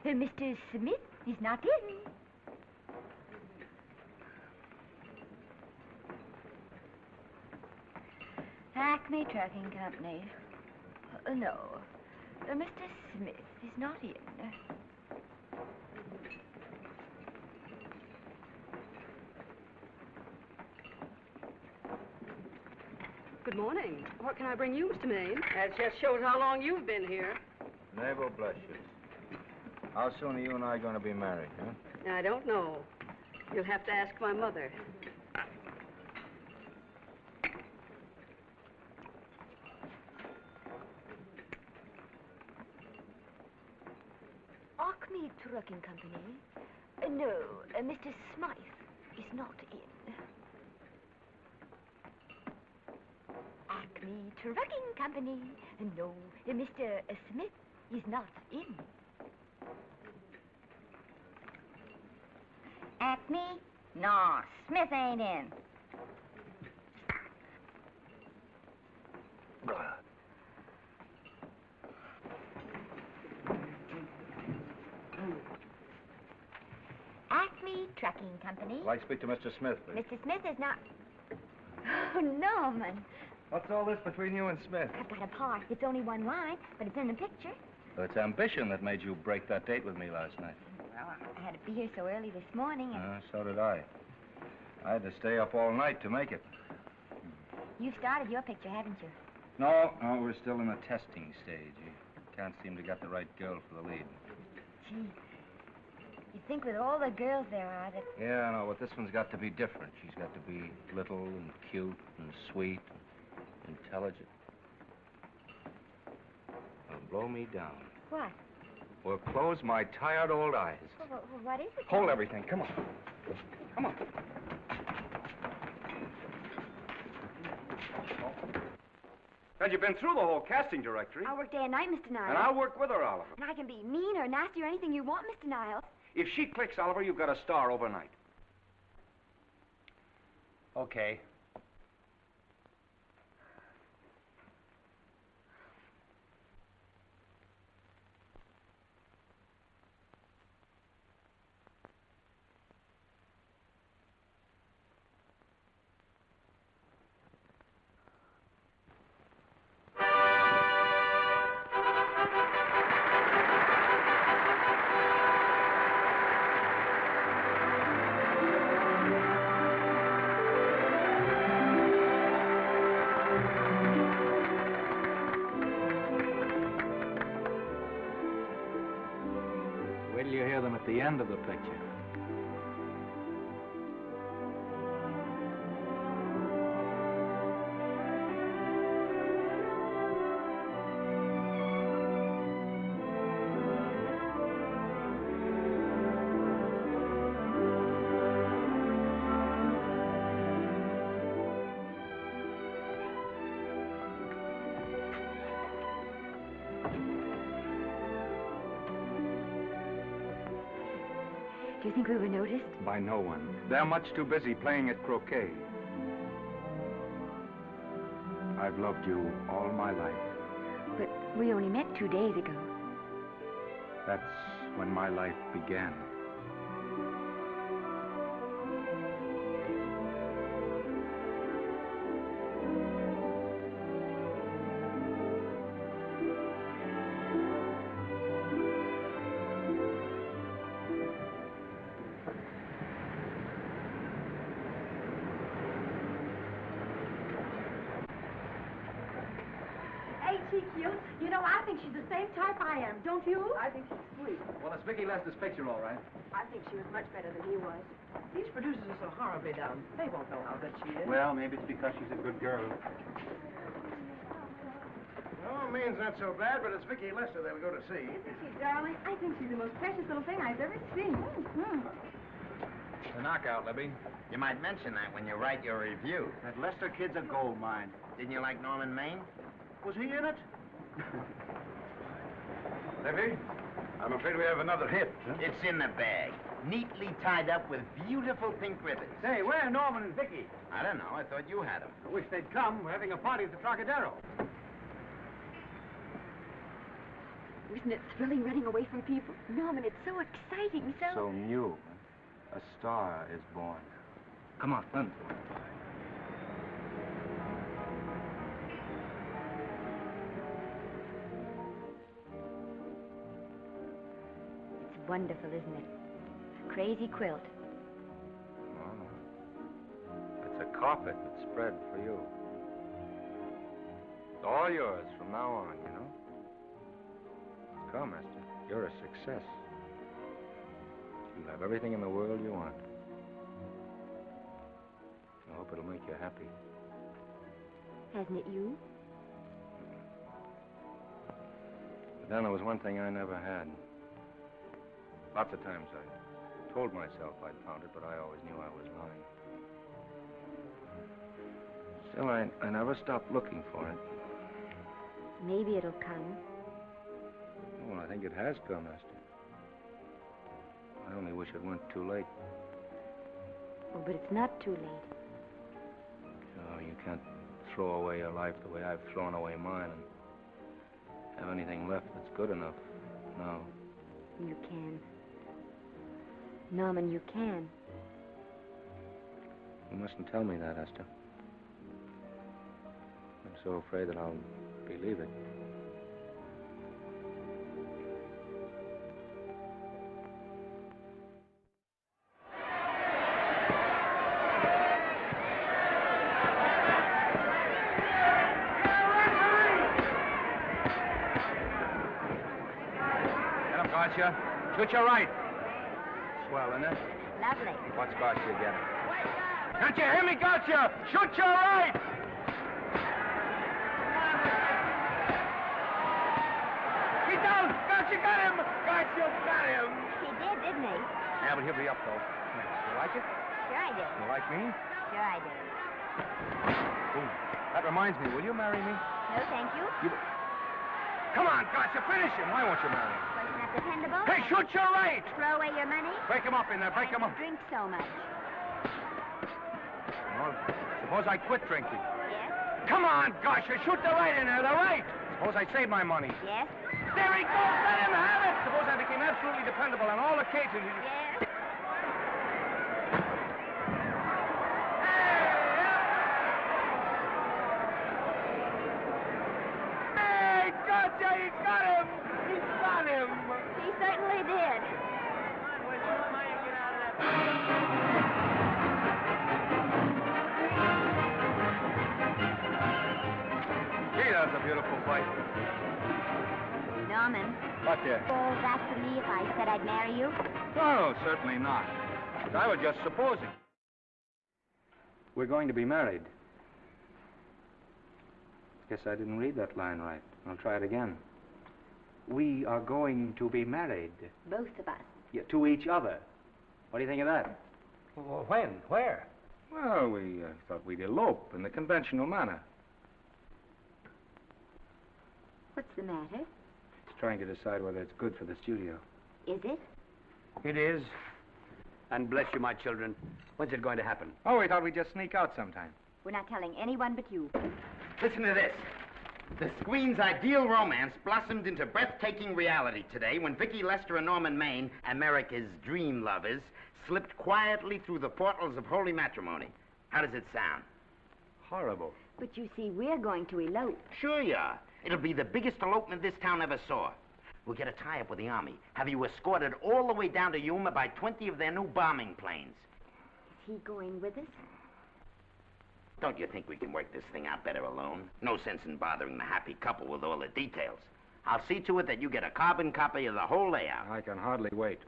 No, Mr. Smith is not in. Acme Trucking Company. No, Mr. Smith is not in. Good morning. What can I bring you, Mr. Maine? That just shows how long you've been here. Naval bless you. How soon are you and I going to be married, huh? I don't know. You'll have to ask my mother. Acme Trucking Company? No, Mr. Smythe is not in. Acme Trucking Company? No, Mr. Smith is not in. Acme? No, Smith ain't in. Acme Trucking Company? I'd like to speak to Mr. Smith, please. Mr. Smith is not... Oh, Norman. What's all this between you and Smith? I've got a part. It's only one line, but it's in the picture. So it's ambition that made you break that date with me last night. Well, I had to be here so early this morning, and So did I. I had to stay up all night to make it. you've started your picture, haven't you? No, we're still in the testing stage. You can't seem to get the right girl for the lead. Gee, you'd think with all the girls there are that... Yeah, I know, but this one's got to be different. She's got to be little and cute and sweet and intelligent. Well, blow me down. What? Well, close my tired old eyes. What is it? Hold everything. Come on. Come on. Well, you've been through the whole casting directory. I'll work day and night, Mr. Niles. And I'll work with her, Oliver. And I can be mean or nasty or anything you want, Mr. Niles. If she clicks, Oliver, you've got a star overnight. Okay. Wait till you hear them at the end of the picture. Do you think we were noticed? By no one. They're much too busy playing at croquet. I've loved you all my life. But we only met 2 days ago. That's when my life began. she cute? You know, I think she's the same type I am, don't you? I think she's sweet. Well, it's Vicki Lester's picture, all right. I think she was much better than he was. These producers are so horribly down. They won't know how good she is. Well, maybe it's because she's a good girl. Oh, Maine's not so bad, but it's Vicki Lester they'll go to see. Isn't she, darling? I think she's the most precious little thing I've ever seen. The knockout, Libby. You might mention that when you write your review. That Lester kid's a gold mine. Didn't you like Norman Maine? Was he in it? Libby, I'm afraid we have another hit. Huh? It's in the bag, neatly tied up with beautiful pink ribbons. Say, where are Norman and Vicki? I don't know. I thought you had them. I wish they'd come. We're having a party at the Trocadero. Isn't it thrilling running away from people? Norman, it's so exciting, So new. A star is born. Come on, run. It's wonderful, isn't it? A crazy quilt. Oh. It's a carpet that's spread for you. It's all yours from now on, you know? Come, Esther. You're a success. You'll have everything in the world you want. I hope it'll make you happy. Hasn't it you? But then there was one thing I never had. Lots of times I told myself I'd found it, but I always knew I was lying. Still, I never stopped looking for it. Maybe it'll come. Well, I think it has come, Esther. I only wish it weren't too late. Oh, but it's not too late. Oh, you can't throw away your life the way I've thrown away mine and have anything left that's good enough. No. You can. Norman, you can. You mustn't tell me that, Esther. I'm so afraid that I'll believe it. Garcia. Shoot your right. Swell, isn't it? Lovely. What's Garcia getting? Can't you hear me, Garcia? Shoot your right! He's down! Garcia got him! Garcia got him! He did, didn't he? Yeah, but he'll be up, though. You like it? Sure I did. You like me? Sure I did. Ooh, that reminds me. Will you marry me? No, thank you. Come on, Garcia, finish him. Why won't you marry him? Wasn't that dependable? Hey, shoot your right! Throw away your money? Break him up in there. Break him up. Drink so much. Well, suppose I quit drinking. Yes? Come on, Garcia, shoot the right in there, the right. Suppose I save my money. Yes? There he goes. Let him have it. Suppose I became absolutely dependable on all occasions. Yes? Hey, Garcia, he's got him. He's got him. He certainly did. Gee, that was a beautiful fight. Norman. What, dear? All that to me if I said I'd marry you? No, certainly not. I was just supposing. We're going to be married. Guess I didn't read that line right. I'll try it again. We are going to be married. Both of us. Yeah, to each other. What do you think of that? Well, when? Where? Well, we thought we'd elope in the conventional manner. What's the matter? It's trying to decide whether it's good for the studio. Is it? It is. And bless you, my children. When's it going to happen? Oh, we thought we'd just sneak out sometime. We're not telling anyone but you. Listen to this. The screen's ideal romance blossomed into breathtaking reality today when Vicki Lester and Norman Maine, America's dream lovers, slipped quietly through the portals of holy matrimony. How does it sound? Horrible. But you see, we're going to elope. Sure you are. It'll be the biggest elopement this town ever saw. We'll get a tie-up with the Army, have you escorted all the way down to Yuma by 20 of their new bombing planes. Is he going with us? Don't you think we can work this thing out better alone? No sense in bothering the happy couple with all the details. I'll see to it that you get a carbon copy of the whole layout. I can hardly wait.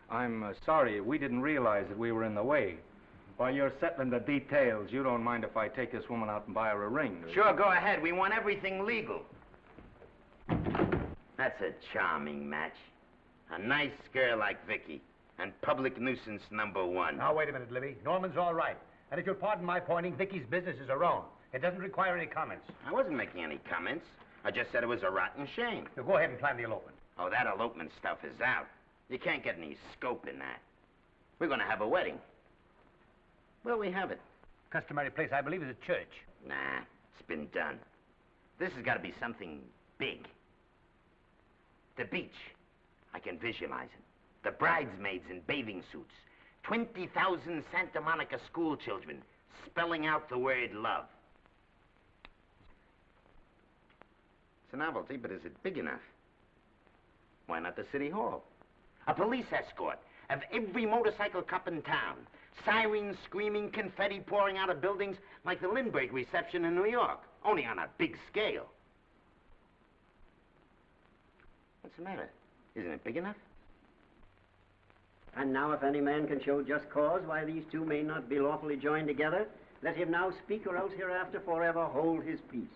I'm sorry. We didn't realize that we were in the way. While you're settling the details, you don't mind if I take this woman out and buy her a ring, do you? Sure, go ahead. We want everything legal. That's a charming match. A nice girl like Vicky. And public nuisance #1. Now, wait a minute, Libby. Norman's all right. And if you'll pardon my pointing, Vicky's business is her own. It doesn't require any comments. I wasn't making any comments. I just said it was a rotten shame. Now, go ahead and plan the elopement. Oh, that elopement stuff is out. You can't get any scope in that. We're going to have a wedding. Where'll we have it? Customary place, I believe, is a church. Nah, it's been done. This has got to be something big. The beach. I can visualize it. The bridesmaids in bathing suits. 20,000 Santa Monica school children spelling out the word love. It's a novelty, but is it big enough? Why not the city hall? A police escort of every motorcycle cop in town. Sirens screaming, confetti pouring out of buildings like the Lindbergh reception in New York, only on a big scale. What's the matter? Isn't it big enough? And now if any man can show just cause why these two may not be lawfully joined together, let him now speak, or else hereafter forever hold his peace.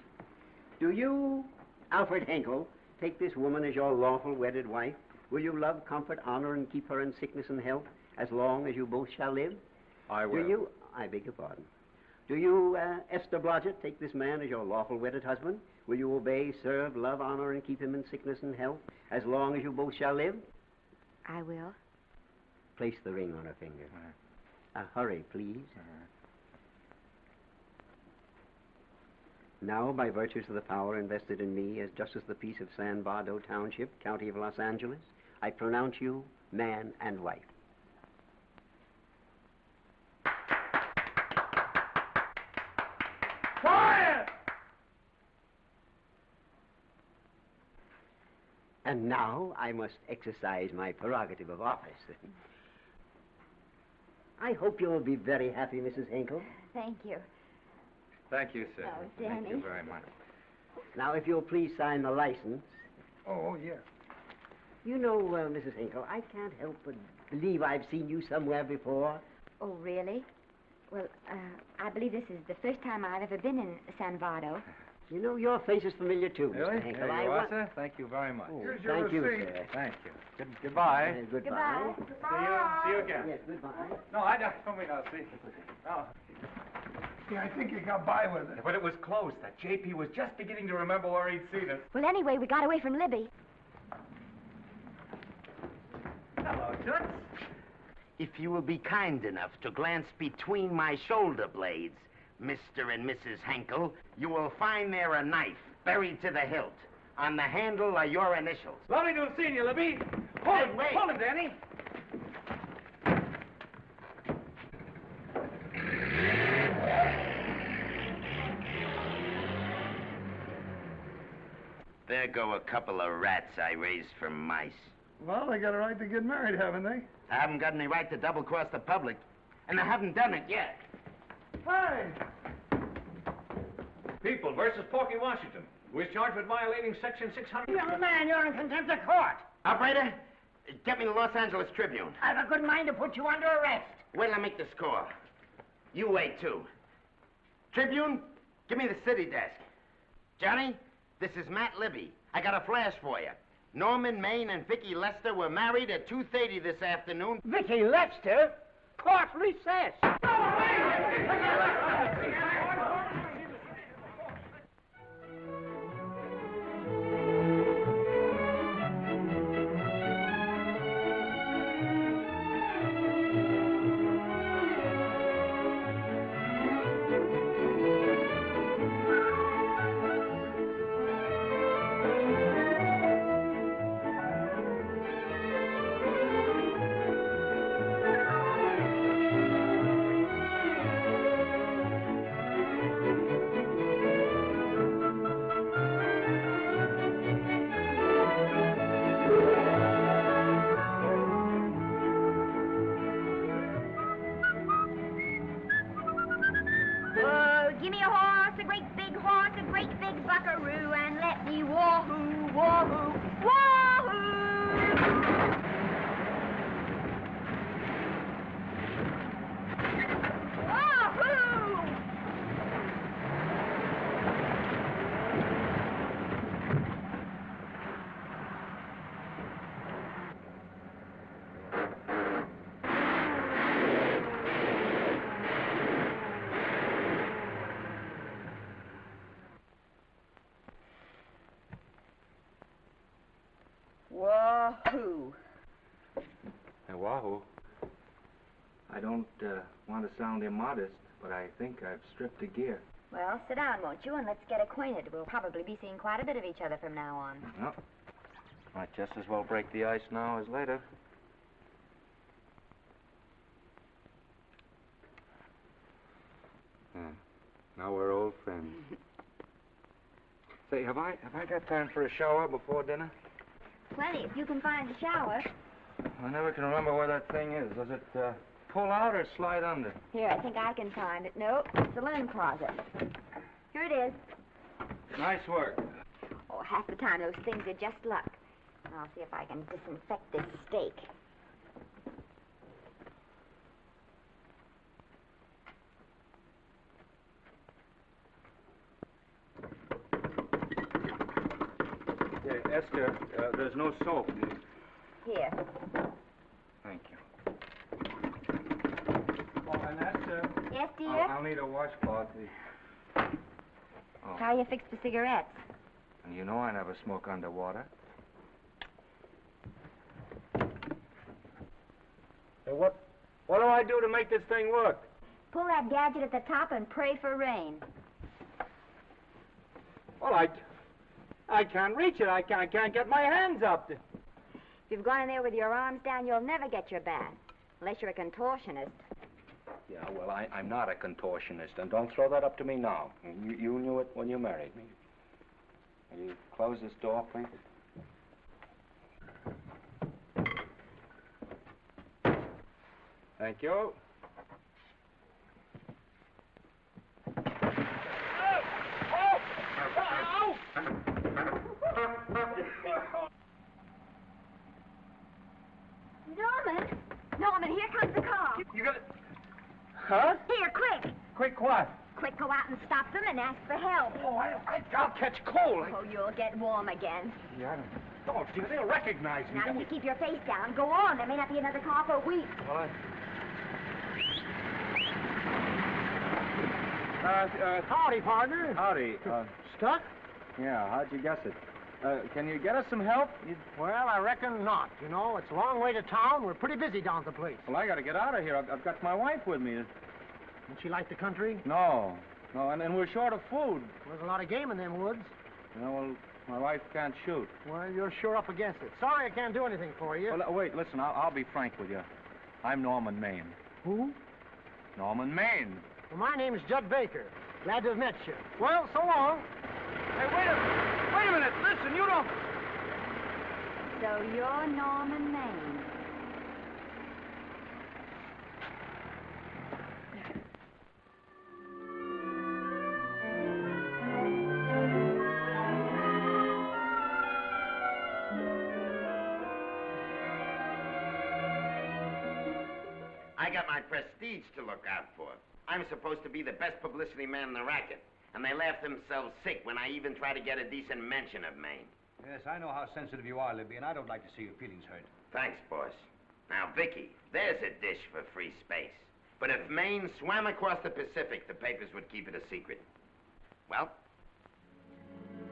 Do you, Alfred Henkel, take this woman as your lawful wedded wife? Will you love, comfort, honor, and keep her in sickness and health as long as you both shall live? I will. Do you, I beg your pardon. Do you, Esther Blodgett, take this man as your lawful wedded husband? Will you obey, serve, love, honor, and keep him in sickness and health as long as you both shall live? I will. Place the ring on her finger. Hurry, please. Now, by virtues of the power invested in me as Justice of the Peace of San Bardo Township, County of Los Angeles, I pronounce you man and wife. Quiet! And now I must exercise my prerogative of office. I hope you'll be very happy, Mrs. Henkel. Thank you. Thank you, sir. Oh, Thank you Danny. very much. Now, if you'll please sign the license. Oh, yeah. You know, Mrs. Henkel, I can't help but believe I've seen you somewhere before. Oh, really? Well, I believe this is the first time I've ever been in San Vardo. You know, your face is familiar, too, Really? Mr. Henkel. There you are, sir. Thank you very much. Oh, Here's your thank you, receipt. sir. Thank you. Goodbye. Goodbye. See you again. Yes, goodbye. No, I don't mean I'll see. Oh. Yeah, I think you got by with it. But it was close. That JP was just beginning to remember where he'd seen us. Well, anyway, we got away from Libby. Hello, Toots. If you will be kind enough to glance between my shoulder blades, Mr. and Mrs. Henkel, you will find there a knife buried to the hilt. On the handle are your initials. Lovely to have seen you, Libby. Hey, wait. Hold him, Danny. There go a couple of rats I raised from mice. Well, they got a right to get married, haven't they? I haven't got any right to double-cross the public, and I haven't done it yet. Hey! People versus Porky Washington, who is charged with violating Section 600. Young man, you're in contempt of court. Operator, get me the Los Angeles Tribune. I've a good mind to put you under arrest. Wait till I make the score. You wait, too. Tribune, give me the city desk. Johnny, this is Matt Libby. I got a flash for you. Norman Maine and Vicky Lester were married at 2:30 this afternoon. Vicky Lester? Court recess. give me a horse, a great big horse, a great big buckaroo, and let me wahoo, wahoo, wahoo! Wahoo! Hey, wahoo. I don't want to sound immodest, but I think I've stripped a gear. Well, sit down, won't you, and let's get acquainted. We'll probably be seeing quite a bit of each other from now on. Well, might just as well break the ice now as later. Now we're old friends. Say, have I got time for a shower before dinner? Plenty, if you can find a shower. I never can remember where that thing is. Does it pull out or slide under? Here, I think I can find it. No, it's the linen closet. Here it is. Nice work. Oh, half the time those things are just luck. I'll see if I can disinfect this steak. Yeah, Esther, there's no soap. Here. Thank you. Oh, and Esther. Yes, dear? I'll need a washcloth. Oh. How are you fixed for cigarettes? And you know I never smoke underwater. Hey, what do I do to make this thing work? Pull that gadget at the top and pray for rain. Well, I can't reach it. I can't get my hands up. If you've gone in there with your arms down, you'll never get your bath. Unless you're a contortionist. Yeah, well, I'm not a contortionist, and don't throw that up to me now. You knew it when you married me. Will you close this door, please? Thank you. Norman, here comes the car. You got it? Huh? Here, quick. Quick what? Quick, go out and stop them and ask for help. Oh, I'll catch cold. Oh, you'll get warm again. Yeah, I don't. Dear, they'll recognize me. Now, you keep your face down. Go on. There may not be another car for a week. Well, howdy, partner. Howdy. Stuck? Yeah, how'd you guess it? Can you get us some help? Well, I reckon not. You know, it's a long way to town. We're pretty busy down at the place. Well, I got to get out of here. I've got my wife with me. Don't she like the country? No, and we're short of food. There's a lot of game in them woods. You know, well, my wife can't shoot. Well, you're sure up against it. Sorry I can't do anything for you. Well, wait, listen, I'll be frank with you. I'm Norman Maine. Who? Norman Maine. Well, my name's Judd Baker. Glad to have met you. Well, so long. Hey, wait a minute. Listen, you don't... So you're Norman Maine. I got my prestige to look out for. I'm supposed to be the best publicity man in the racket, and they laugh themselves sick when I even try to get a decent mention of Maine. Yes, I know how sensitive you are, Libby, and I don't like to see your feelings hurt. Thanks, boss. Now, Vicky, there's a dish for free space. But if Maine swam across the Pacific, the papers would keep it a secret. Well,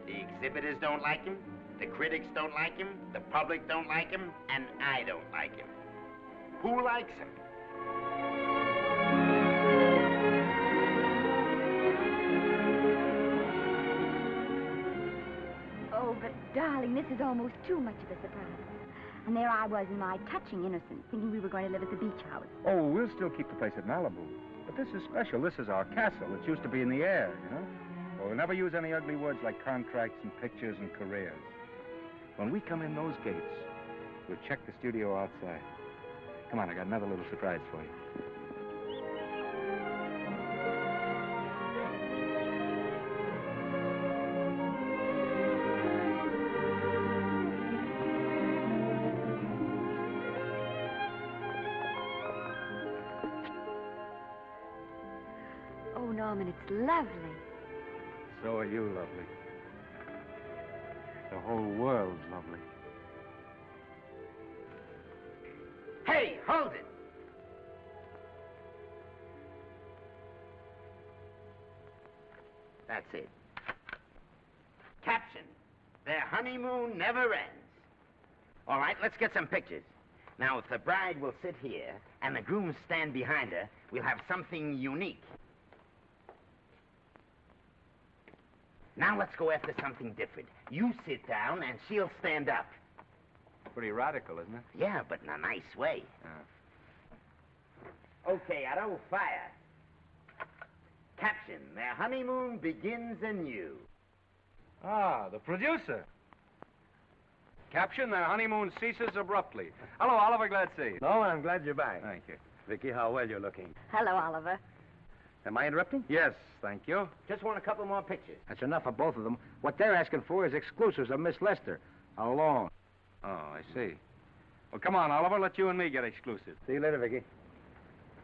the exhibitors don't like him, the critics don't like him, the public don't like him, and I don't like him. Who likes him? Oh, but darling, this is almost too much of a surprise. And there I was in my touching innocence, thinking we were going to live at the beach house. Oh, we'll still keep the place at Malibu. But this is special. This is our castle. It used to be in the air, you know? Well, we'll never use any ugly words like contracts and pictures and careers. When we come in those gates, we'll check the studio outside. Come on, I got another little surprise for you. Norman, it's lovely. So are you lovely. The whole world's lovely. Hey, hold it! That's it. Caption: their honeymoon never ends. All right, let's get some pictures. Now, if the bride will sit here and the groom stand behind her, we'll have something unique. Now let's go after something different. You sit down and she'll stand up. Pretty radical, isn't it? Yeah, but in a nice way. Okay, Otto, fire. Caption: their honeymoon begins anew. Ah, the producer. Caption: their honeymoon ceases abruptly. Hello, Oliver, glad to see you. No, I'm glad you're back. Thank you. Vicky, how well you're looking. Hello, Oliver. Am I interrupting? Yes, thank you. Just want a couple more pictures. That's enough of both of them. What they're asking for is exclusives of Miss Lester. Alone. Oh, I see. Well, come on, Oliver, let you and me get exclusive. See you later, Vicky.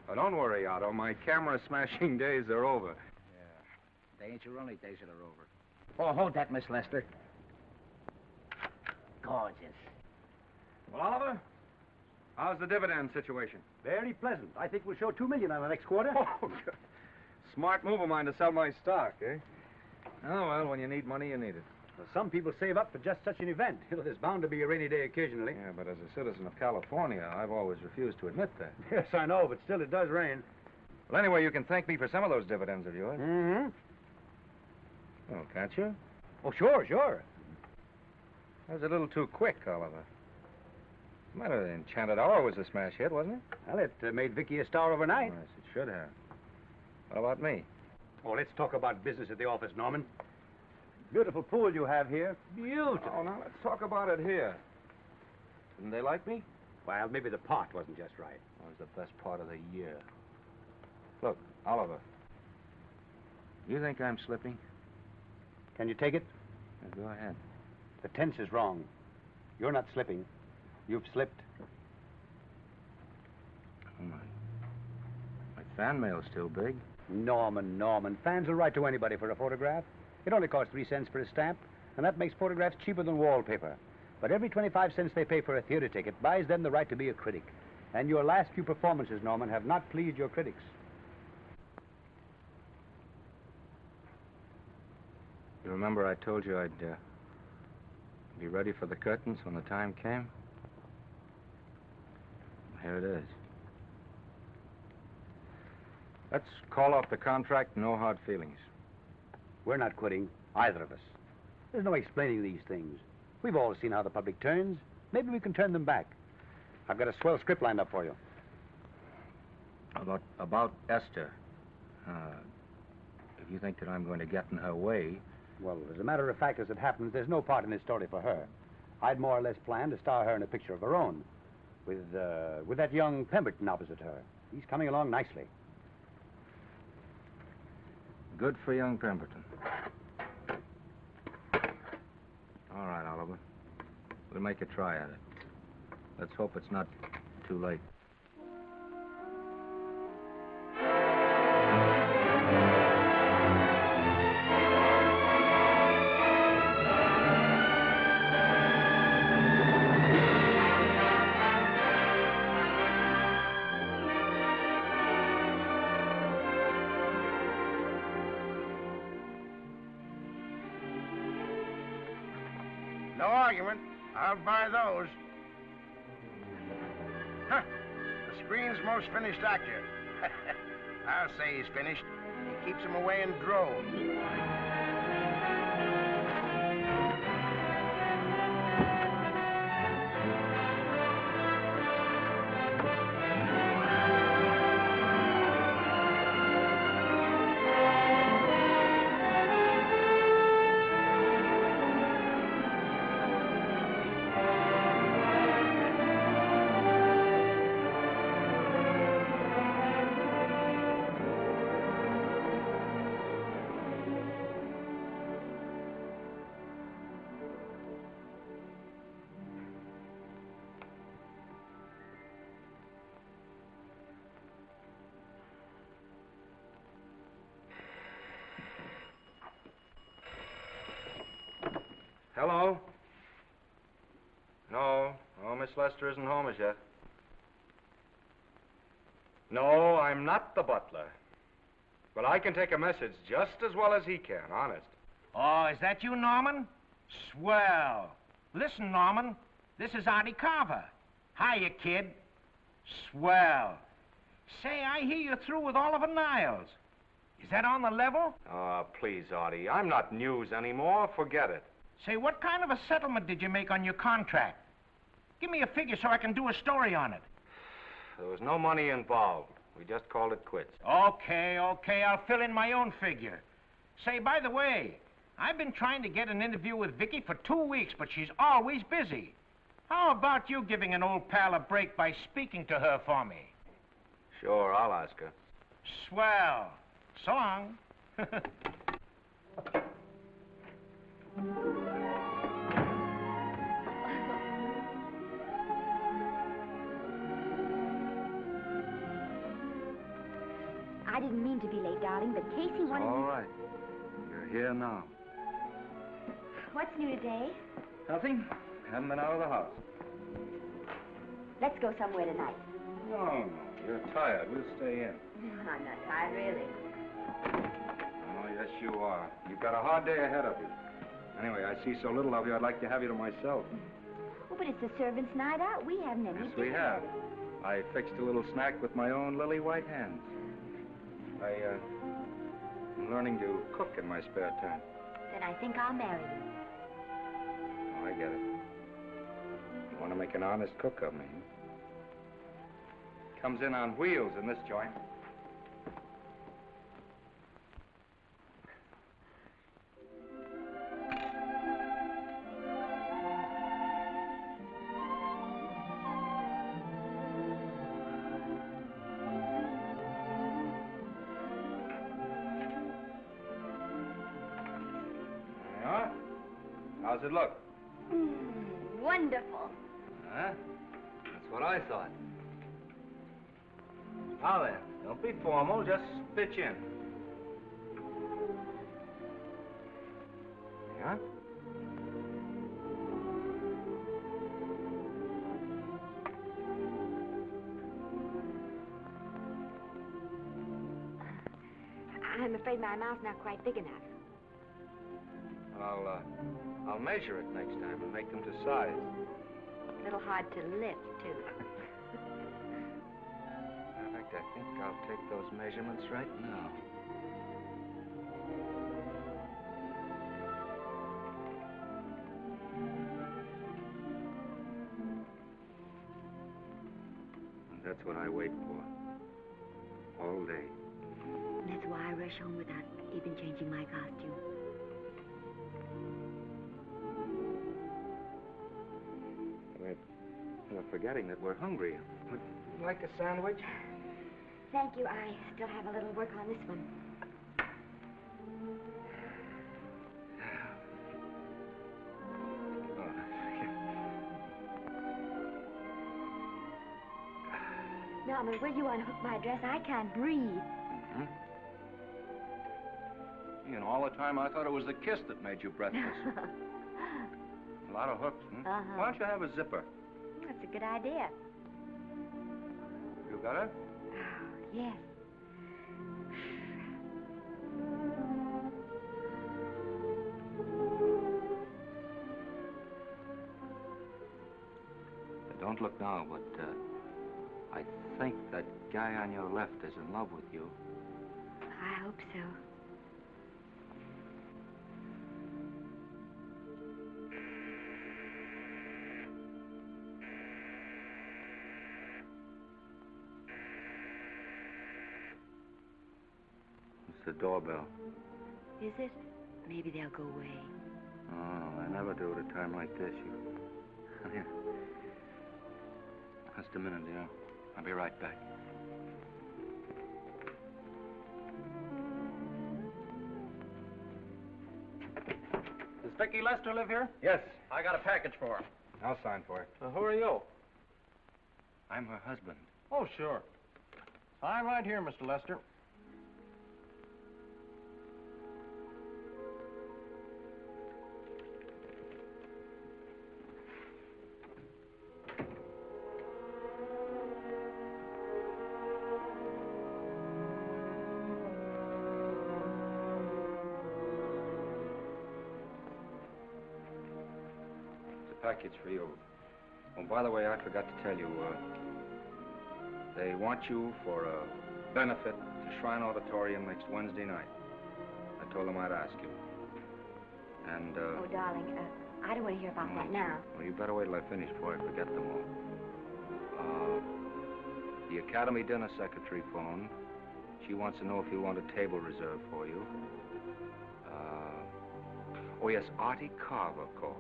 Oh, don't worry, Otto. My camera smashing days are over. They ain't your only days that are over. Oh, hold that, Miss Lester. Gorgeous. Well, Oliver, how's the dividend situation? Very pleasant. I think we'll show $2 million on the next quarter. Oh, good. Smart move of mine to sell my stock, eh? Oh, well, when you need money, you need it. Well, some people save up for just such an event. You know, there's bound to be a rainy day occasionally. Yeah, but as a citizen of California, I've always refused to admit that. Yes, I know, but still it does rain. Well, anyway, you can thank me for some of those dividends of yours. Mm-hmm. Oh, can't you? Oh, sure, sure. That was a little too quick, Oliver. The matter, the Enchanted Hour was a smash hit, wasn't it? Well, it made Vicky a star overnight. Yes, it should have. What about me? Oh, let's talk about business at the office, Norman. Beautiful pool you have here. Beautiful. Oh, now let's talk about it here. Didn't they like me? Well, maybe the pot wasn't just right. It was the best part of the year. Look, Oliver. You think I'm slipping? Can you take it? Go ahead. The tense is wrong. You're not slipping. You've slipped. Oh, my fan mail's still big. Norman. Fans will write to anybody for a photograph. It only costs 3 cents for a stamp, and that makes photographs cheaper than wallpaper. But every 25 cents they pay for a theater ticket buys them the right to be a critic. And your last few performances, Norman, have not pleased your critics. You remember I told you I'd be ready for the curtains when the time came? Here it is. Let's call off the contract, no hard feelings. We're not quitting, either of us. There's no explaining these things. We've all seen how the public turns. Maybe we can turn them back. I've got a swell script lined up for you. About Esther. If you think that I'm going to get in her way... Well, as a matter of fact, as it happens, there's no part in this story for her. I'd more or less planned to star her in a picture of her own, with that young Pemberton opposite her. He's coming along nicely. Good for young Pemberton. All right, Oliver. We'll make a try at it. Let's hope it's not too late. No argument. I'll buy those. Huh. The screen's most finished actor. I'll say he's finished. He keeps them away in droves. Hello? No, Miss Lester isn't home as yet. No, I'm not the butler. But I can take a message just as well as he can, honest. Oh, is that you, Norman? Swell. Listen, Norman, this is Artie Carver. Hiya, kid. Swell. Say, I hear you're through with Oliver Niles. Is that on the level? Oh, please, Artie. I'm not news anymore. Forget it. Say, what kind of a settlement did you make on your contract? Give me a figure so I can do a story on it. There was no money involved. We just called it quits. Okay, I'll fill in my own figure. Say, by the way, I've been trying to get an interview with Vicky for 2 weeks, but she's always busy. How about you giving an old pal a break by speaking to her for me? Sure, I'll ask her. Swell. So long. I didn't mean to be late, darling, but Casey wanted... All right. You're here now. What's new today? Nothing. Haven't been out of the house. Let's go somewhere tonight. No. You're tired. We'll stay in. I'm not tired, really. Oh, yes, you are. You've got a hard day ahead of you. Anyway, I see so little of you, I'd like to have you to myself. Oh, but it's a servant's night out. We haven't any Yes, we have. I fixed a little snack with my own lily white hands. I'm learning to cook in my spare time. Then I think I'll marry you. Oh, I get it. You want to make an honest cook of me. Comes in on wheels in this joint. How's it look? Wonderful. Huh? That's what I thought. Now then, don't be formal, just pitch in. Yeah? I'm afraid my mouth's not quite big enough. I'll measure it next time and make them to size. A little hard to lift, too. In fact, I think I'll take those measurements right now. And that's what I wait for. All day. And that's why I rush home without even changing my costume. We're forgetting that we're hungry. Would you like a sandwich? Thank you. I still have a little work on this one. Norman, will you unhook my dress? I can't breathe. Mm-hmm. You know, all the time I thought it was the kiss that made you breathless. A lot of hooks, hmm? Uh-huh. Why don't you have a zipper? That's a good idea. You got it? Oh, yes. Don't look now, but I think that guy on your left is in love with you. I hope so. It's the doorbell. Is it? Maybe they'll go away. Oh, I never do at a time like this. You... Just a minute, dear. I'll be right back. Does Vicky Lester live here? Yes. I got a package for her. I'll sign for it. Who are you? I'm her husband. Oh, sure. Sign right here, Mr. Lester. package for you. Oh, by the way, I forgot to tell you, they want you for a benefit to Shrine Auditorium next Wednesday night. I told them I'd ask you. And, Oh, darling, I don't want to hear about that now. Well, you better wait till I finish before I forget them all. The Academy dinner secretary phoned. She wants to know if you want a table reserved for you. Oh, yes, Artie Carver called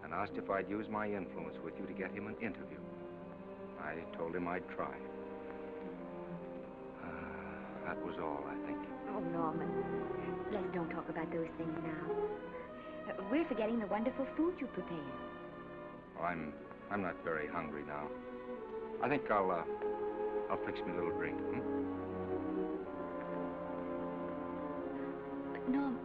and asked if I'd use my influence with you to get him an interview. I told him I'd try. That was all, I think. Oh, Norman, let's don't talk about those things now. We're forgetting the wonderful food you prepared. Oh, I'm not very hungry now. I think I'll fix me a little drink, But, Norm...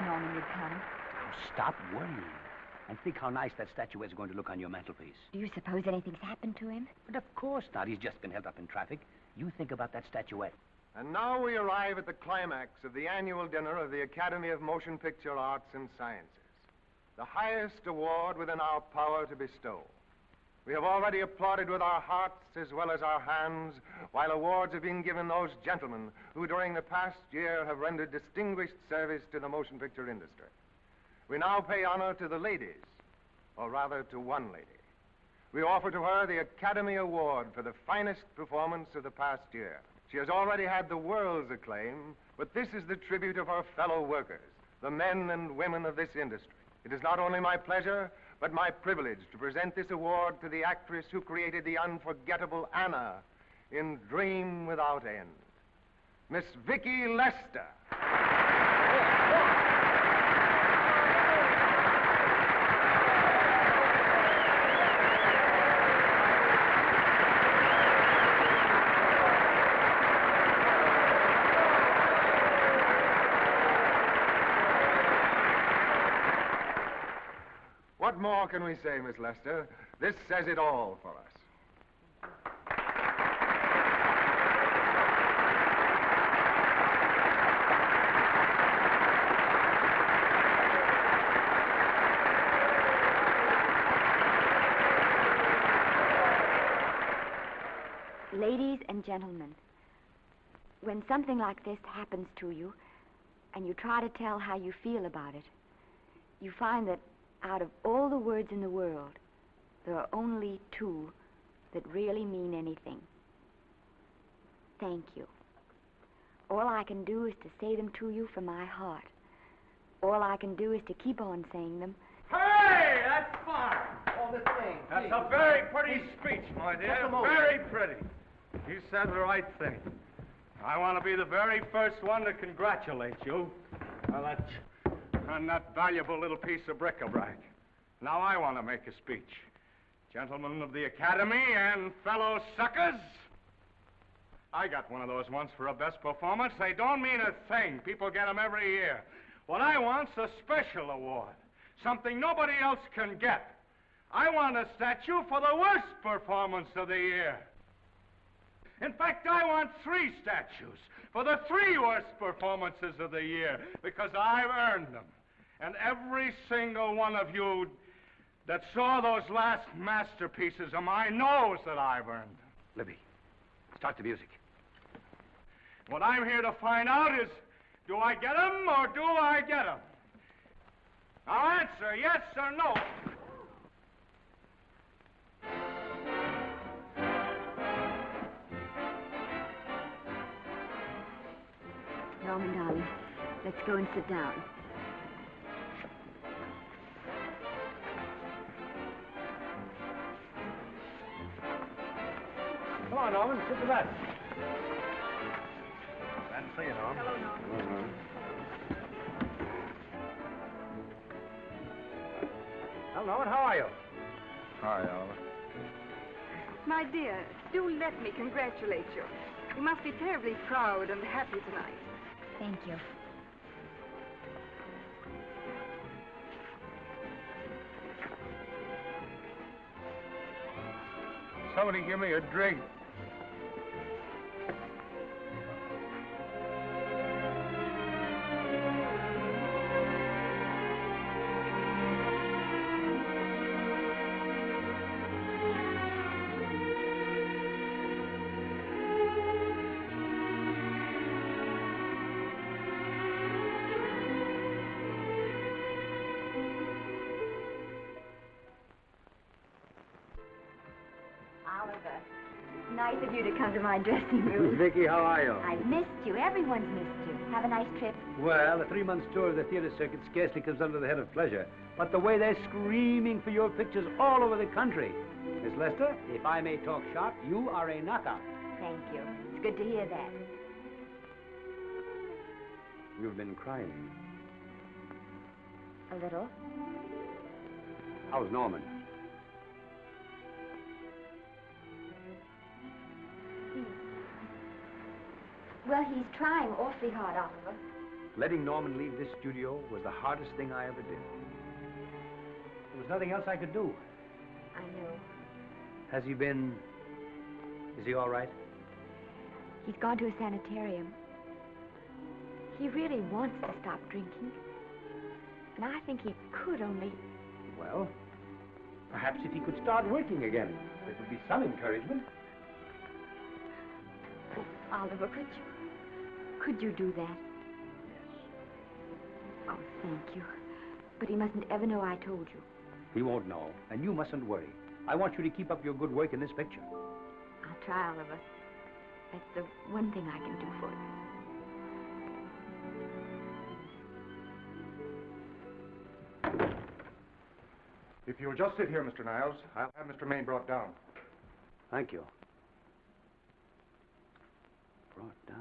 Norman would come. Stop worrying. And think how nice that statuette is going to look on your mantelpiece. Do you suppose anything's happened to him? But of course not. He's just been held up in traffic. You think about that statuette. And now we arrive at the climax of the annual dinner of the Academy of Motion Picture Arts and Sciences, the highest award within our power to bestow. We have already applauded with our hearts as well as our hands, while awards have been given those gentlemen who during the past year have rendered distinguished service to the motion picture industry. We now pay honor to the ladies, or rather to one lady. We offer to her the Academy Award for the finest performance of the past year. She has already had the world's acclaim, but this is the tribute of her fellow workers, the men and women of this industry. It is not only my pleasure, but my privilege to present this award to the actress who created the unforgettable Anna in Dream Without End, Miss Vicki Lester. What more can we say, Miss Lester? This says it all for us. Ladies and gentlemen, when something like this happens to you, and you try to tell how you feel about it, you find that out of all the words in the world, there are only two that really mean anything. Thank you. All I can do is to say them to you from my heart. All I can do is to keep on saying them. Hey, that's fine. Oh, this thing. That's a very pretty speech, my dear. Very pretty. You said the right thing. I want to be the very first one to congratulate you on that valuable little piece of bric-a-brac. Now I want to make a speech. Gentlemen of the Academy and fellow suckers, I got one of those once for a best performance. They don't mean a thing. People get them every year. What I want's a special award, something nobody else can get. I want a statue for the worst performance of the year. In fact, I want 3 statues for the 3 worst performances of the year, because I've earned them. And every single one of you that saw those last masterpieces of mine knows that I've earned them. Libby, start the music. What I'm here to find out is, do I get them or do I get them? Now answer yes or no. Norman, darling, let's go and sit down. Come on, Norman, sit to that. Glad to see you, Norman. Hello, Norman. Well, Norman, how are you? Hi, Oliver. My dear, do let me congratulate you. You must be terribly proud and happy tonight. Thank you. Somebody give me a drink. Oliver, it's nice of you to come to my dressing room. Vicky, how are you? I've missed you. Everyone's missed you. Have a nice trip. Well, a 3-month tour of the theater circuit scarcely comes under the head of pleasure. But the way they're screaming for your pictures all over the country. Miss Lester, if I may talk shop, you are a knockout. Thank you. It's good to hear that. You've been crying. A little. How's Norman? Well, he's trying awfully hard, Oliver. Letting Norman leave this studio was the hardest thing I ever did. There was nothing else I could do. I know. Has he been... Is he all right? He's gone to a sanitarium. He really wants to stop drinking. And I think he could only... Well, perhaps if he could start working again, there would be some encouragement. Oliver, could you do that? Yes. Oh, thank you. But he mustn't ever know I told you. He won't know, and you mustn't worry. I want you to keep up your good work in this picture. I'll try, Oliver. That's the one thing I can do for you. If you'll just sit here, Mr. Niles, I'll have Mr. Maine brought down. Thank you. Brought down.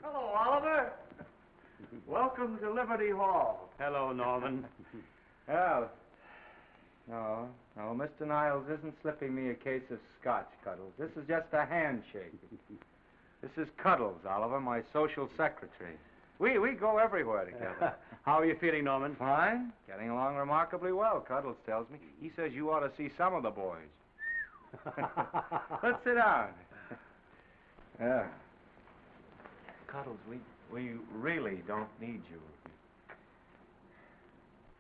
Hello, Oliver. Welcome to Liberty Hall. Hello, Norman. Well, no, Mr. Niles isn't slipping me a case of scotch, Cuddles. This is just a handshake. This is Cuddles, Oliver, my social secretary. We go everywhere together. How are you feeling, Norman? Fine. Getting along remarkably well, Cuddles tells me. He says you ought to see some of the boys. Let's sit down. Yeah. Cuddles, we really don't need you.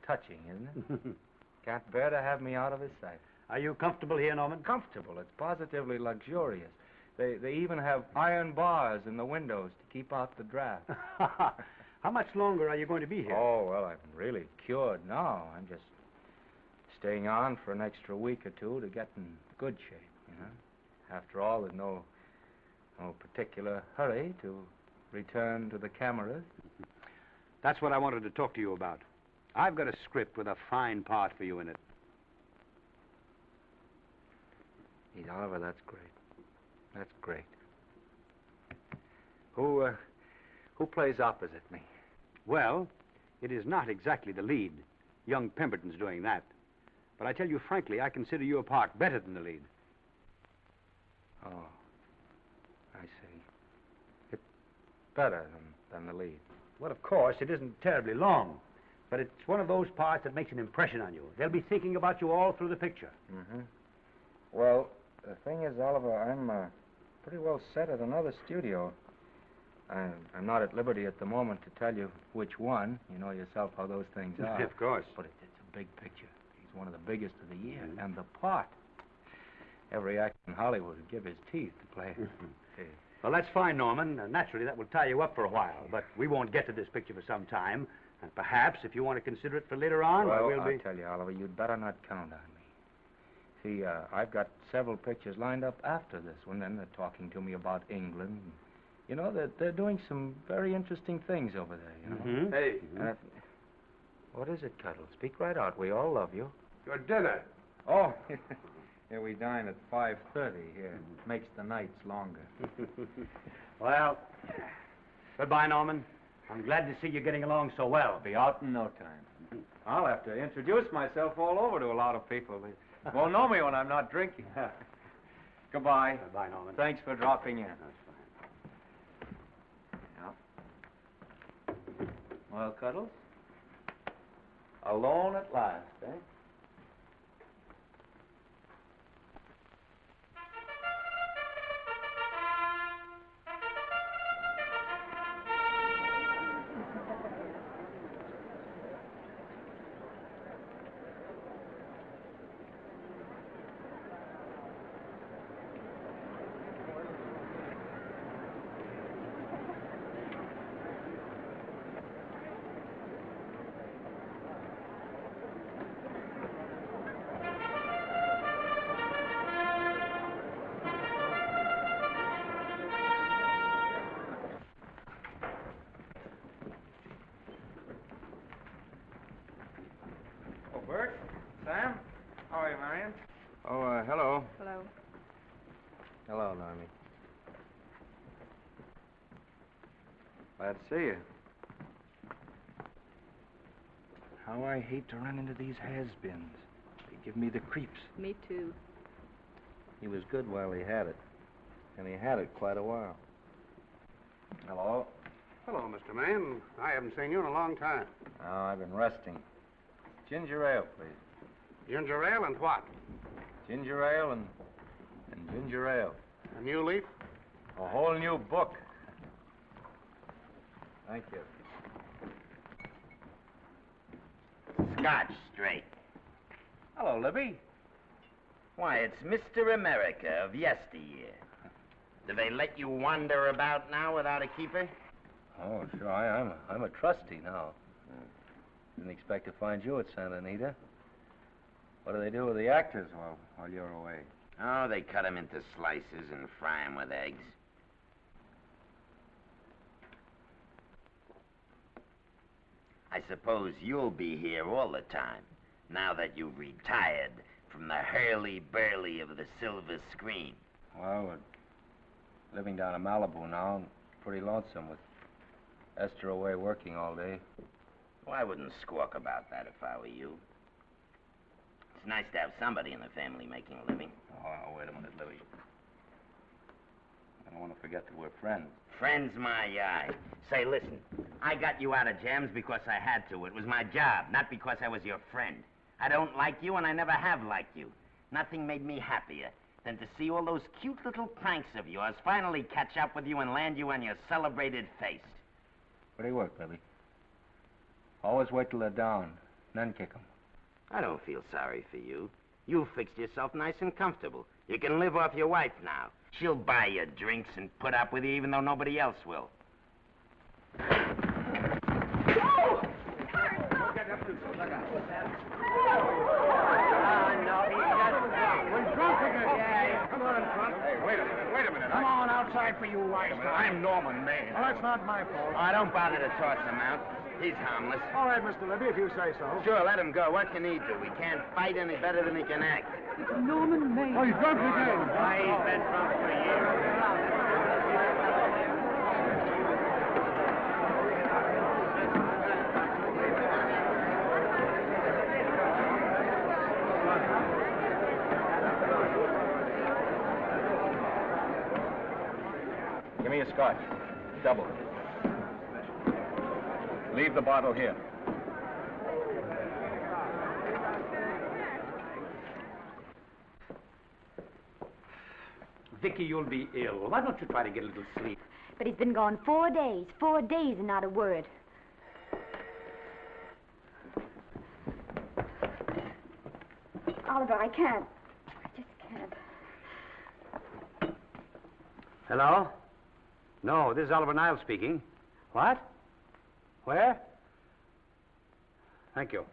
Touching, isn't it? Can't bear to have me out of his sight. Are you comfortable here, Norman? Comfortable. It's positively luxurious. They even have iron bars in the windows to keep out the draft. How much longer are you going to be here? Oh, well, I'm really cured now. I'm just staying on for an extra week or two to get in good shape, you know. After all, there's no particular hurry to return to the cameras. That's what I wanted to talk to you about. I've got a script with a fine part for you in it. Gee, Oliver, that's great. That's great. Who plays opposite me? Well, it is not exactly the lead. Young Pemberton's doing that. But I tell you frankly, I consider your part better than the lead. Oh, I see. It's better than the lead. Well, of course, it isn't terribly long. But it's one of those parts that makes an impression on you. They'll be thinking about you all through the picture. Mm-hmm. Well, the thing is, Oliver, I'm pretty well set at another studio. I'm not at liberty at the moment to tell you which one. You know yourself how those things are. Of course. But it's a big picture. He's one of the biggest of the year. Mm-hmm. And the part. Every actor in Hollywood would give his teeth to play it. Well, that's fine, Norman. Naturally, that will tie you up for a while. But we won't get to this picture for some time. And perhaps, if you want to consider it for later on, well, we'll be... I'll tell you, Oliver, you'd better not count on me. See, I've got several pictures lined up after this one. Then they're talking to me about England. You know, they're doing some very interesting things over there, you know. Mm-hmm. Hey. What is it, Cuddle? Speak right out. We all love you. Your dinner. Oh, yeah, we dine at 5:30 here. Makes the nights longer. Well, goodbye, Norman. I'm glad to see you getting along so well. Be out in no time. I'll have to introduce myself all over to a lot of people. They won't know me when I'm not drinking. Goodbye. Bye, Norman. Thanks for dropping in. Yeah. Well, Cuddles? Alone at last, eh? Bert? Sam? How are you, Marion? Oh, hello. Hello. Hello, Normie. Glad to see you. How I hate to run into these has-beens. They give me the creeps. Me too. He was good while he had it. And he had it quite a while. Hello. Hello, Mr. Man. I haven't seen you in a long time. Oh, I've been resting. Ginger ale, please. Ginger ale and what? Ginger ale and ginger ale. A new leaf? A whole new book. Thank you. Scotch straight. Hello, Libby. Why, it's Mr. America of yesteryear. Do they let you wander about now without a keeper? Oh, sure. I'm a trustee now. Didn't expect to find you at Santa Anita. What do they do with the actors while you're away? Oh, they cut them into slices and fry them with eggs. I suppose you'll be here all the time, now that you've retired from the hurly-burly of the silver screen. Well, we're living down in Malibu now, and pretty lonesome with Esther away working all day. Well, I wouldn't squawk about that if I were you. It's nice to have somebody in the family making a living. Oh, wait a minute, Libby. I don't want to forget that we're friends. Friends, my eye. Say, listen, I got you out of jams because I had to. It was my job, not because I was your friend. I don't like you, and I never have liked you. Nothing made me happier than to see all those cute little pranks of yours finally catch up with you and land you on your celebrated face. Where do you work, Libby? Always wait till they're down, then kick them. I don't feel sorry for you. You fixed yourself nice and comfortable. You can live off your wife now. She'll buy you drinks and put up with you even though nobody else will. Wait a minute. Come on outside for you, wise guy. I'm Norman Maine. Well, that's not my fault. Oh, don't bother to toss him out. He's harmless. All right, Mr. Libby, if you say so. Sure, let him go. What can he do? He can't fight any better than he can act. Norman Maine. Oh, he's drunk again. Why, he's been drunk for years. Give me a scotch. Double. Leave the bottle here. Vicky, you'll be ill. Why don't you try to get a little sleep? But he's been gone 4 days. 4 days and not a word. Oliver, I can't. I just can't. Hello? No, this is Oliver Niles speaking. What? Where? Thank you.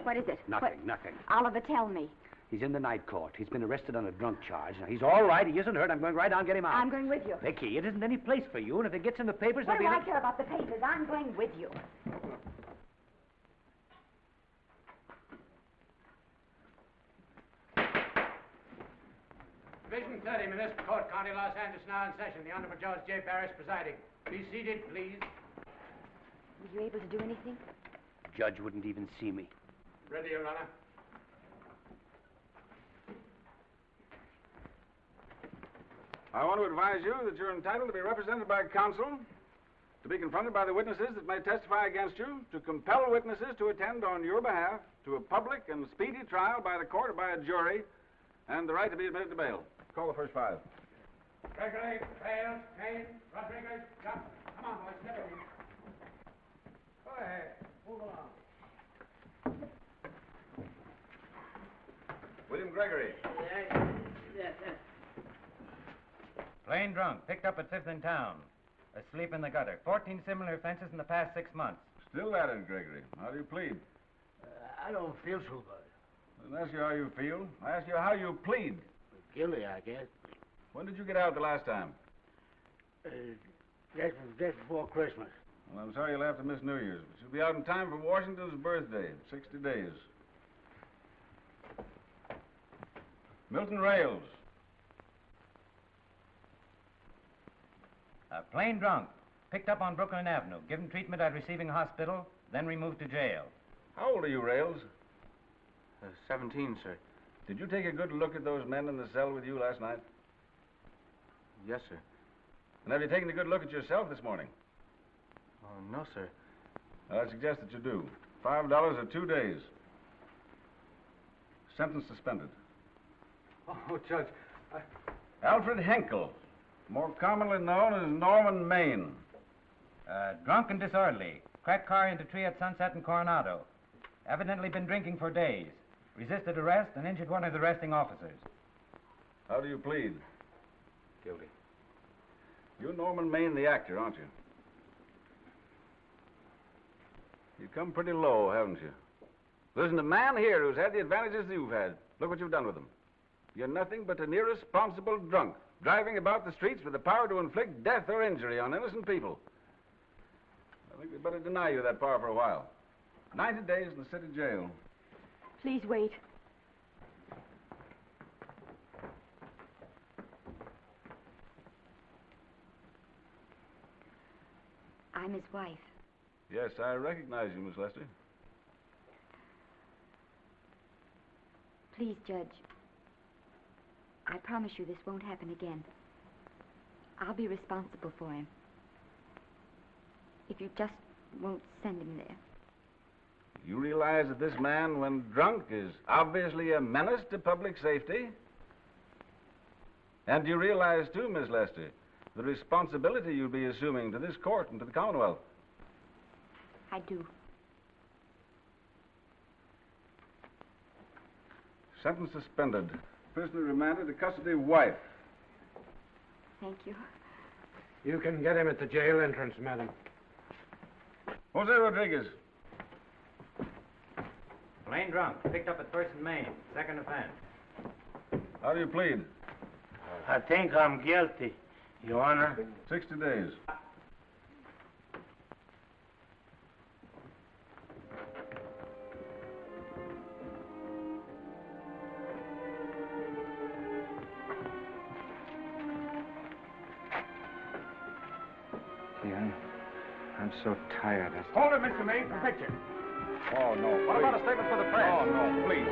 What is it? Nothing. Oliver, tell me. He's in the night court. He's been arrested on a drunk charge. Now, he's all right. He isn't hurt. I'm going right down and get him out. I'm going with you. Vicky, it isn't any place for you, and if it gets in the papers, What do there'll I be... care about the papers? I'm going with you. Division 30, Municipal Court, County, Los Angeles, now in session. The Honorable Judge J. Parrish presiding. Be seated, please. Were you able to do anything? Judge wouldn't even see me. Ready, Your Honor. I want to advise you that you're entitled to be represented by counsel, to be confronted by the witnesses that may testify against you, to compel witnesses to attend on your behalf to a public and speedy trial by the court or by a jury, and the right to be admitted to bail. Call the first five. Gregory, Hales, Kane, Rodriguez, Johnson. Come on, boys, step in. Go ahead. Move along. William Gregory. Yes. Plain drunk, picked up at 5th in town. Asleep in the gutter. 14 similar offenses in the past 6 months. Still at it, Gregory. How do you plead? I don't feel so good. I didn't ask you how you feel. I asked you how you plead. Guilty, I guess. When did you get out the last time? Just before Christmas. Well, I'm sorry you'll have to miss New Year's, but you'll be out in time for Washington's birthday, 60 days. Milton Rails. Plain drunk, picked up on Brooklyn Avenue, given treatment at receiving hospital, then removed to jail. How old are you, Rails? 17, sir. Did you take a good look at those men in the cell with you last night? Yes, sir. And have you taken a good look at yourself this morning? No, sir. I suggest that you do. $5 or 2 days. Sentence suspended. Oh, Judge, Alfred Henkel, more commonly known as Norman Maine. Drunk and disorderly. Cracked car into tree at Sunset and Coronado. Evidently been drinking for days. Resisted arrest and injured one of the arresting officers. How do you plead? Guilty. You're Norman Maine, the actor, aren't you? You've come pretty low, haven't you? There isn't a man here who's had the advantages you've had. Look what you've done with them. You're nothing but an irresponsible drunk, driving about the streets with the power to inflict death or injury on innocent people. I think we'd better deny you that power for a while. 90 days in the city jail. Please wait. I'm his wife. Yes, I recognize you, Miss Lester. Please, Judge. I promise you this won't happen again. I'll be responsible for him. If you just won't send him there. You realize that this man, when drunk, is obviously a menace to public safety? And you realize, too, Miss Lester, the responsibility you'll be assuming to this court and to the Commonwealth? I do. Sentence suspended. Prisoner remanded to custody of wife. Thank you. You can get him at the jail entrance, madam. Jose Rodriguez. Plain drunk, picked up at 1st and Main, 2nd offense. How do you plead? I think I'm guilty, Your Honor. 60 days. I'm so tired. Hold it, Mr. Maine, for picture. Oh, no. What please. about a statement for the press? Oh, no, please.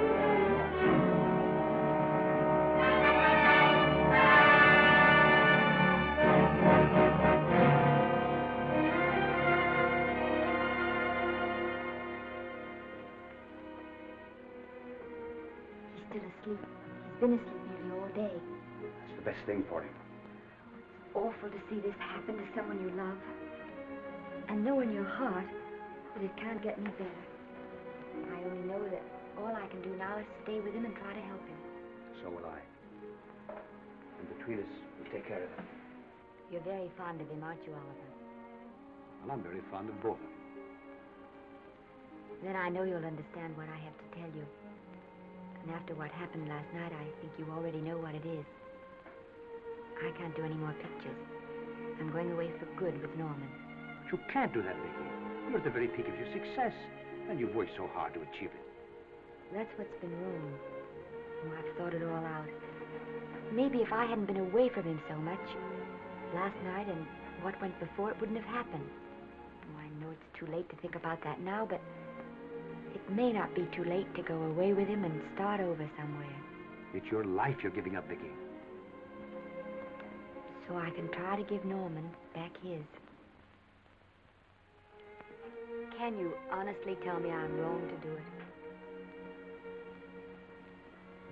He's still asleep. He's been asleep nearly all day. That's the best thing for him. Awful to see this happen to someone you love. And know in your heart that it can't get any better. I only know that all I can do now is stay with him and try to help him. So will I. And between us, we'll take care of him. You're very fond of him, aren't you, Oliver? Well, I'm very fond of both of you. Then I know you'll understand what I have to tell you. And after what happened last night, I think you already know what it is. I can't do any more pictures. I'm going away for good with Norman. But you can't do that, Vicky. You're at the very peak of your success, and you've worked so hard to achieve it. That's what's been wrong. Oh, I've thought it all out. Maybe if I hadn't been away from him so much, last night and what went before, it wouldn't have happened. Oh, I know it's too late to think about that now, but it may not be too late to go away with him and start over somewhere. It's your life you're giving up, Vicky. so I can try to give Norman back his. Can you honestly tell me I'm wrong to do it?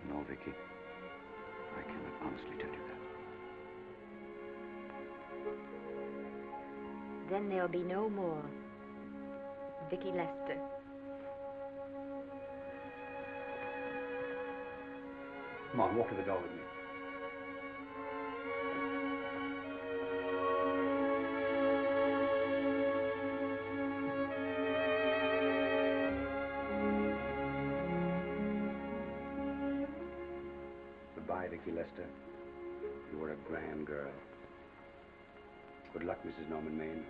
No, Vicky. I cannot honestly tell you that. Then there'll be no more Vicky Lester. Come on, walk to the door with me. Goodbye, Vicky Lester. You were a grand girl. Good luck, Mrs. Norman Maine.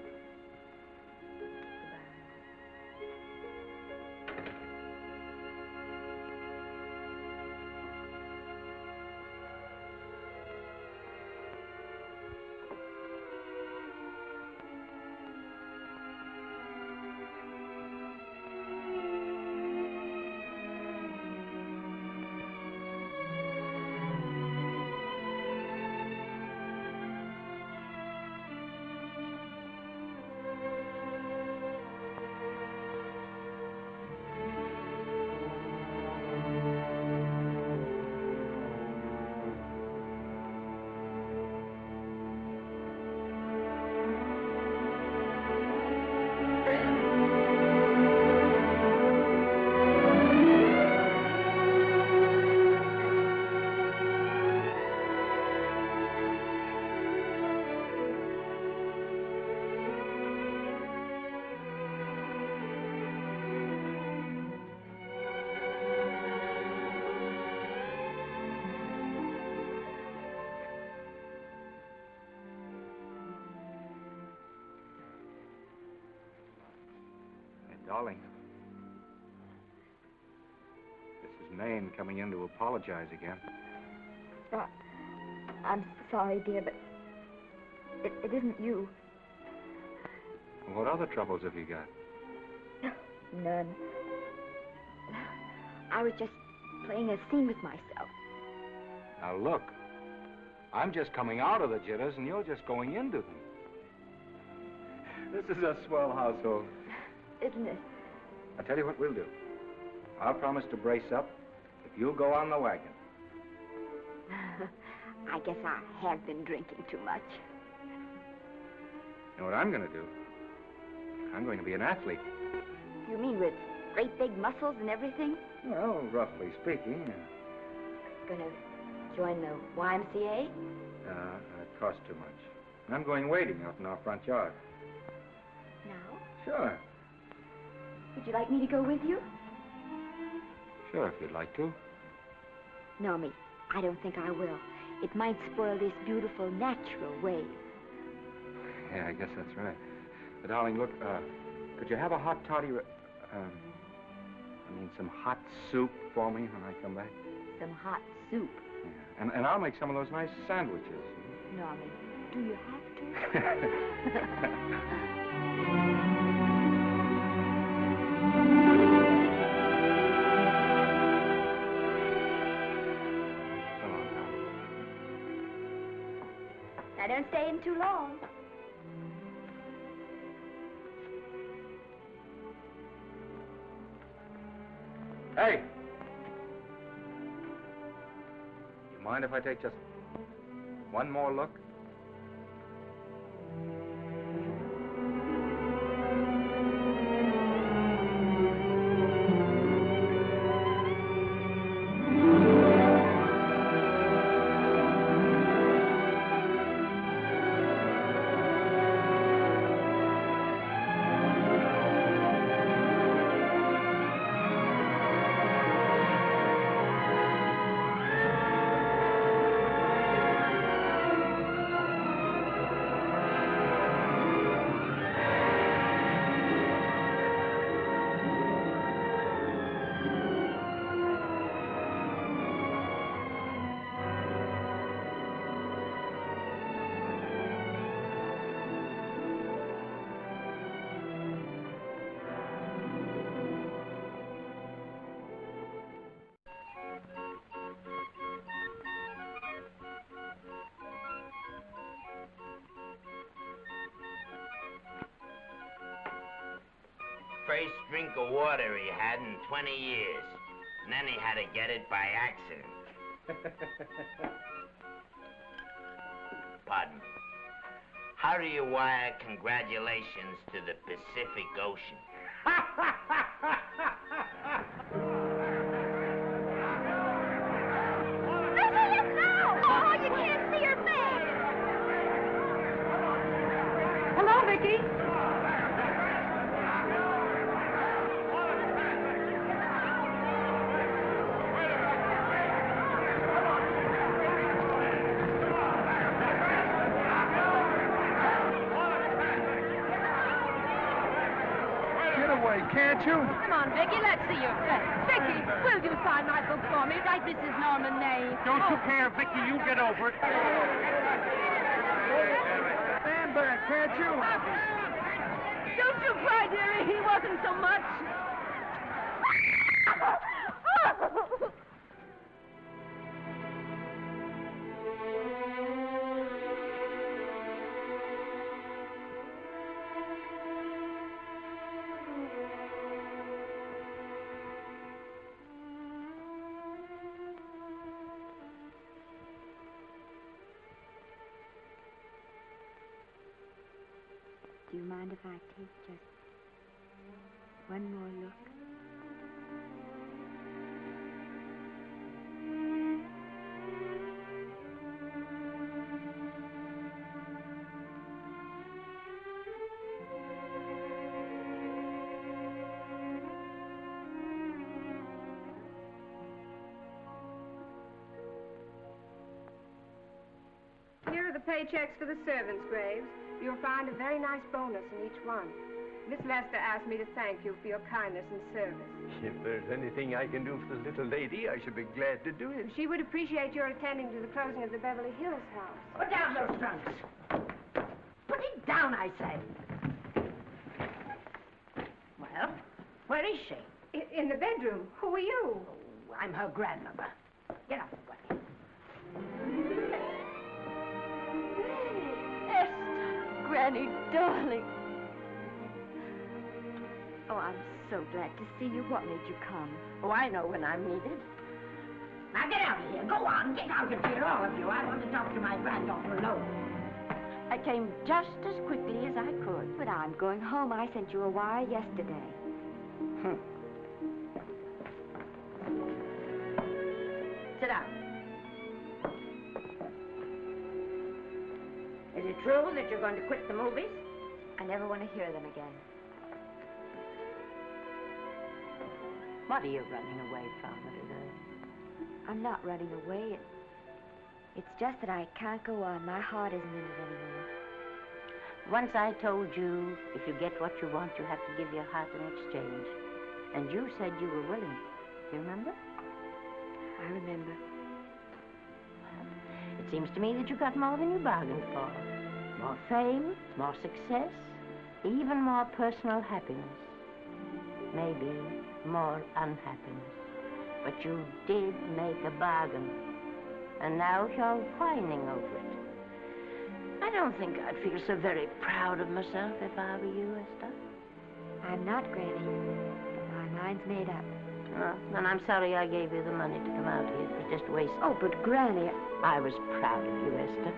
Darling, this is Maine coming in to apologize again. I'm sorry, dear, but it isn't you. What other troubles have you got? None. I was just playing a scene with myself. Now look, I'm just coming out of the jitters and you're just going into them. This is a swell household. Isn't it? I'll tell you what we'll do. I'll promise to brace up if you'll go on the wagon. I guess I have been drinking too much. You know what I'm going to do? I'm going to be an athlete. You mean with great big muscles and everything? Well, roughly speaking. Gonna join the YMCA? It costs too much. I'm going wading out in our front yard. Now? Sure. Would you like me to go with you? Sure, if you'd like to. No, me. I don't think I will. It might spoil this beautiful, natural wave. Yeah, I guess that's right. But, darling, look, could you have a hot toddy, some hot soup for me when I come back? Some hot soup? Yeah. And I'll make some of those nice sandwiches. Norman, do you have to? Now, don't stay in too long. Hey! You mind if I take just one more look? first drink of water he had in 20 years. And then he had to get it by accident. Pardon me. How do you wire congratulations to the Pacific Ocean? Oh, you can't see her face. Hello, Vicky. Get away, can't you? Come on, Vicky, let's see your face. Vicky, will you sign my book for me? Write Mrs. Norman May. Don't you care, Vicky? You get over it. Stand back, can't you? Don't you cry, dearie. He wasn't so much. Do you mind if I take just one more look? Here are the paychecks for the servants' graves. You'll find a very nice bonus in each one. Miss Lester asked me to thank you for your kindness and service. If there's anything I can do for the little lady, I should be glad to do it. She would appreciate your attending to the closing of the Beverly Hills house. Put down those trunks. Put it down, I say. Well, where is she? In the bedroom. Who are you? Oh, I'm her grandmother. Get up, buddy. Granny, darling. Oh, I'm so glad to see you. What made you come? Oh, I know when I'm needed. Now get out of here. Go on. Get out of here, all of you. I want to talk to my granddaughter alone. I came just as quickly as I could. But I'm going home. I sent you a wire yesterday. Sit down. Is it true that you're going to quit the movies? I never want to hear them again. What are you running away from, little girl? I'm not running away. It's just that I can't go on. My heart isn't in it anymore. Once I told you, if you get what you want, you have to give your heart in exchange. And you said you were willing. Do you remember? I remember. It seems to me that you got more than you bargained for. More fame, more success, even more personal happiness. Maybe more unhappiness. But you did make a bargain. And now you're whining over it. I don't think I'd feel so very proud of myself if I were you, Esther. I'm not, Granny. But my mind's made up. Well, then I'm sorry I gave you the money to come out here. It was just waste. Oh, but Granny... I was proud of you, Esther.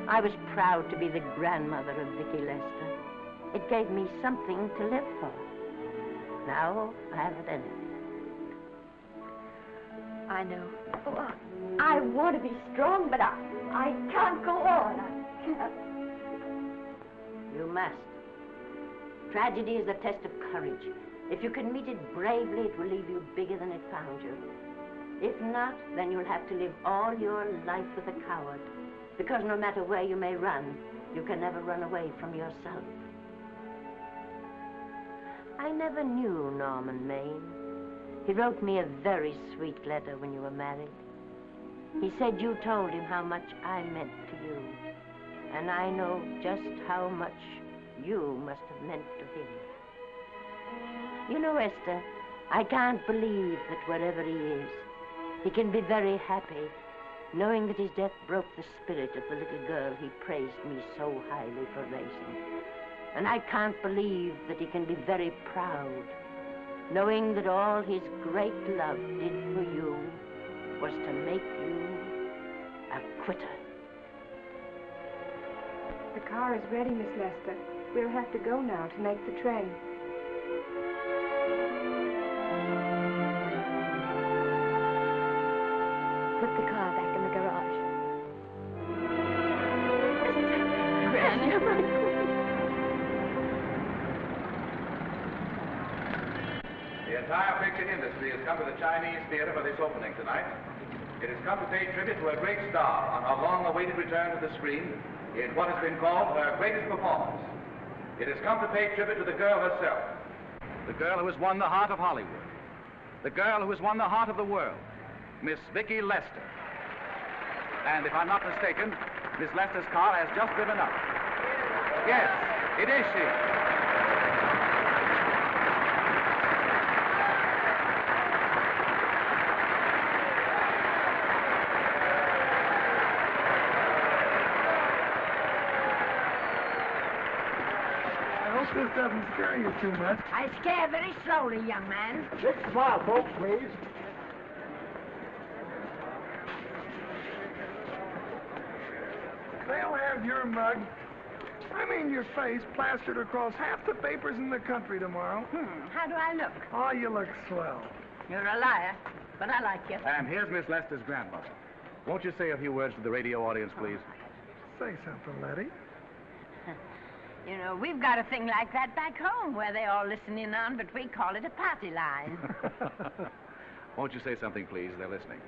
I was proud to be the grandmother of Vicky Lester. It gave me something to live for. Now I haven't anything. I know. Oh, I want to be strong, but I can't go on. I can't. You must. Tragedy is a test of courage. If you can meet it bravely, it will leave you bigger than it found you. If not, then you'll have to live all your life with a coward. Because no matter where you may run, you can never run away from yourself. I never knew Norman Maine. He wrote me a very sweet letter when you were married. He said you told him how much I meant to you. And I know just how much you must have meant to him. You know, Esther, I can't believe that wherever he is, he can be very happy, knowing that his death broke the spirit of the little girl he praised me so highly for raising. And I can't believe that he can be very proud, knowing that all his great love did for you was to make you a quitter. The car is ready, Miss Lester. We'll have to go now to make the train. Put the car back in the garage. The entire picture industry has come to the Chinese theater for this opening tonight. It has come to pay tribute to a great star on her long-awaited return to the screen in what has been called her greatest performance. It has come to pay tribute to the girl herself. The girl who has won the heart of Hollywood. The girl who has won the heart of the world. Miss Vicki Lester. And if I'm not mistaken, Miss Lester's car has just driven up. Yes, it is she. I hope this doesn't scare you too much. I scare very slowly, young man. 6 mile, folks, please. They'll have your mug, I mean your face, plastered across half the papers in the country tomorrow. How do I look? Oh, you look swell. You're a liar, but I like you. And here's Miss Lester's grandmother. Won't you say a few words to the radio audience, please? Say something, Letty. You know, we've got a thing like that back home where they all listen in on, but we call it a party line. Won't you say something, please? They're listening.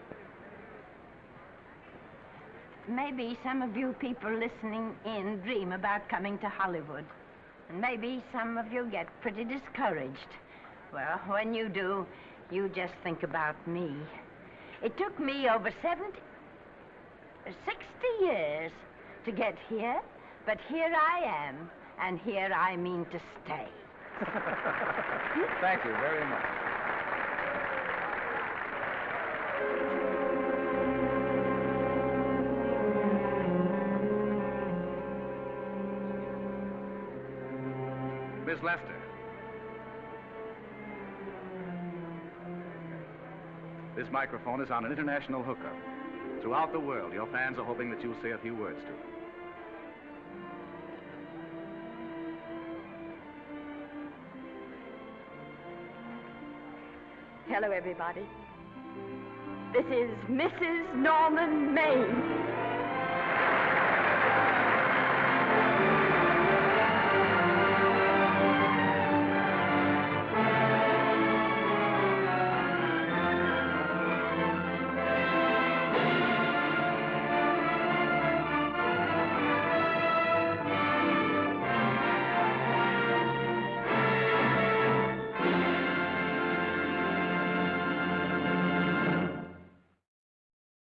Maybe some of you people listening in dream about coming to Hollywood. And maybe some of you get pretty discouraged. Well, when you do, you just think about me. It took me over 60 years to get here, but here I am, and here I mean to stay. Thank you very much. Miss Lester. This microphone is on an international hookup. Throughout the world, your fans are hoping that you'll say a few words to them. Hello, everybody. This is Mrs. Norman Maine.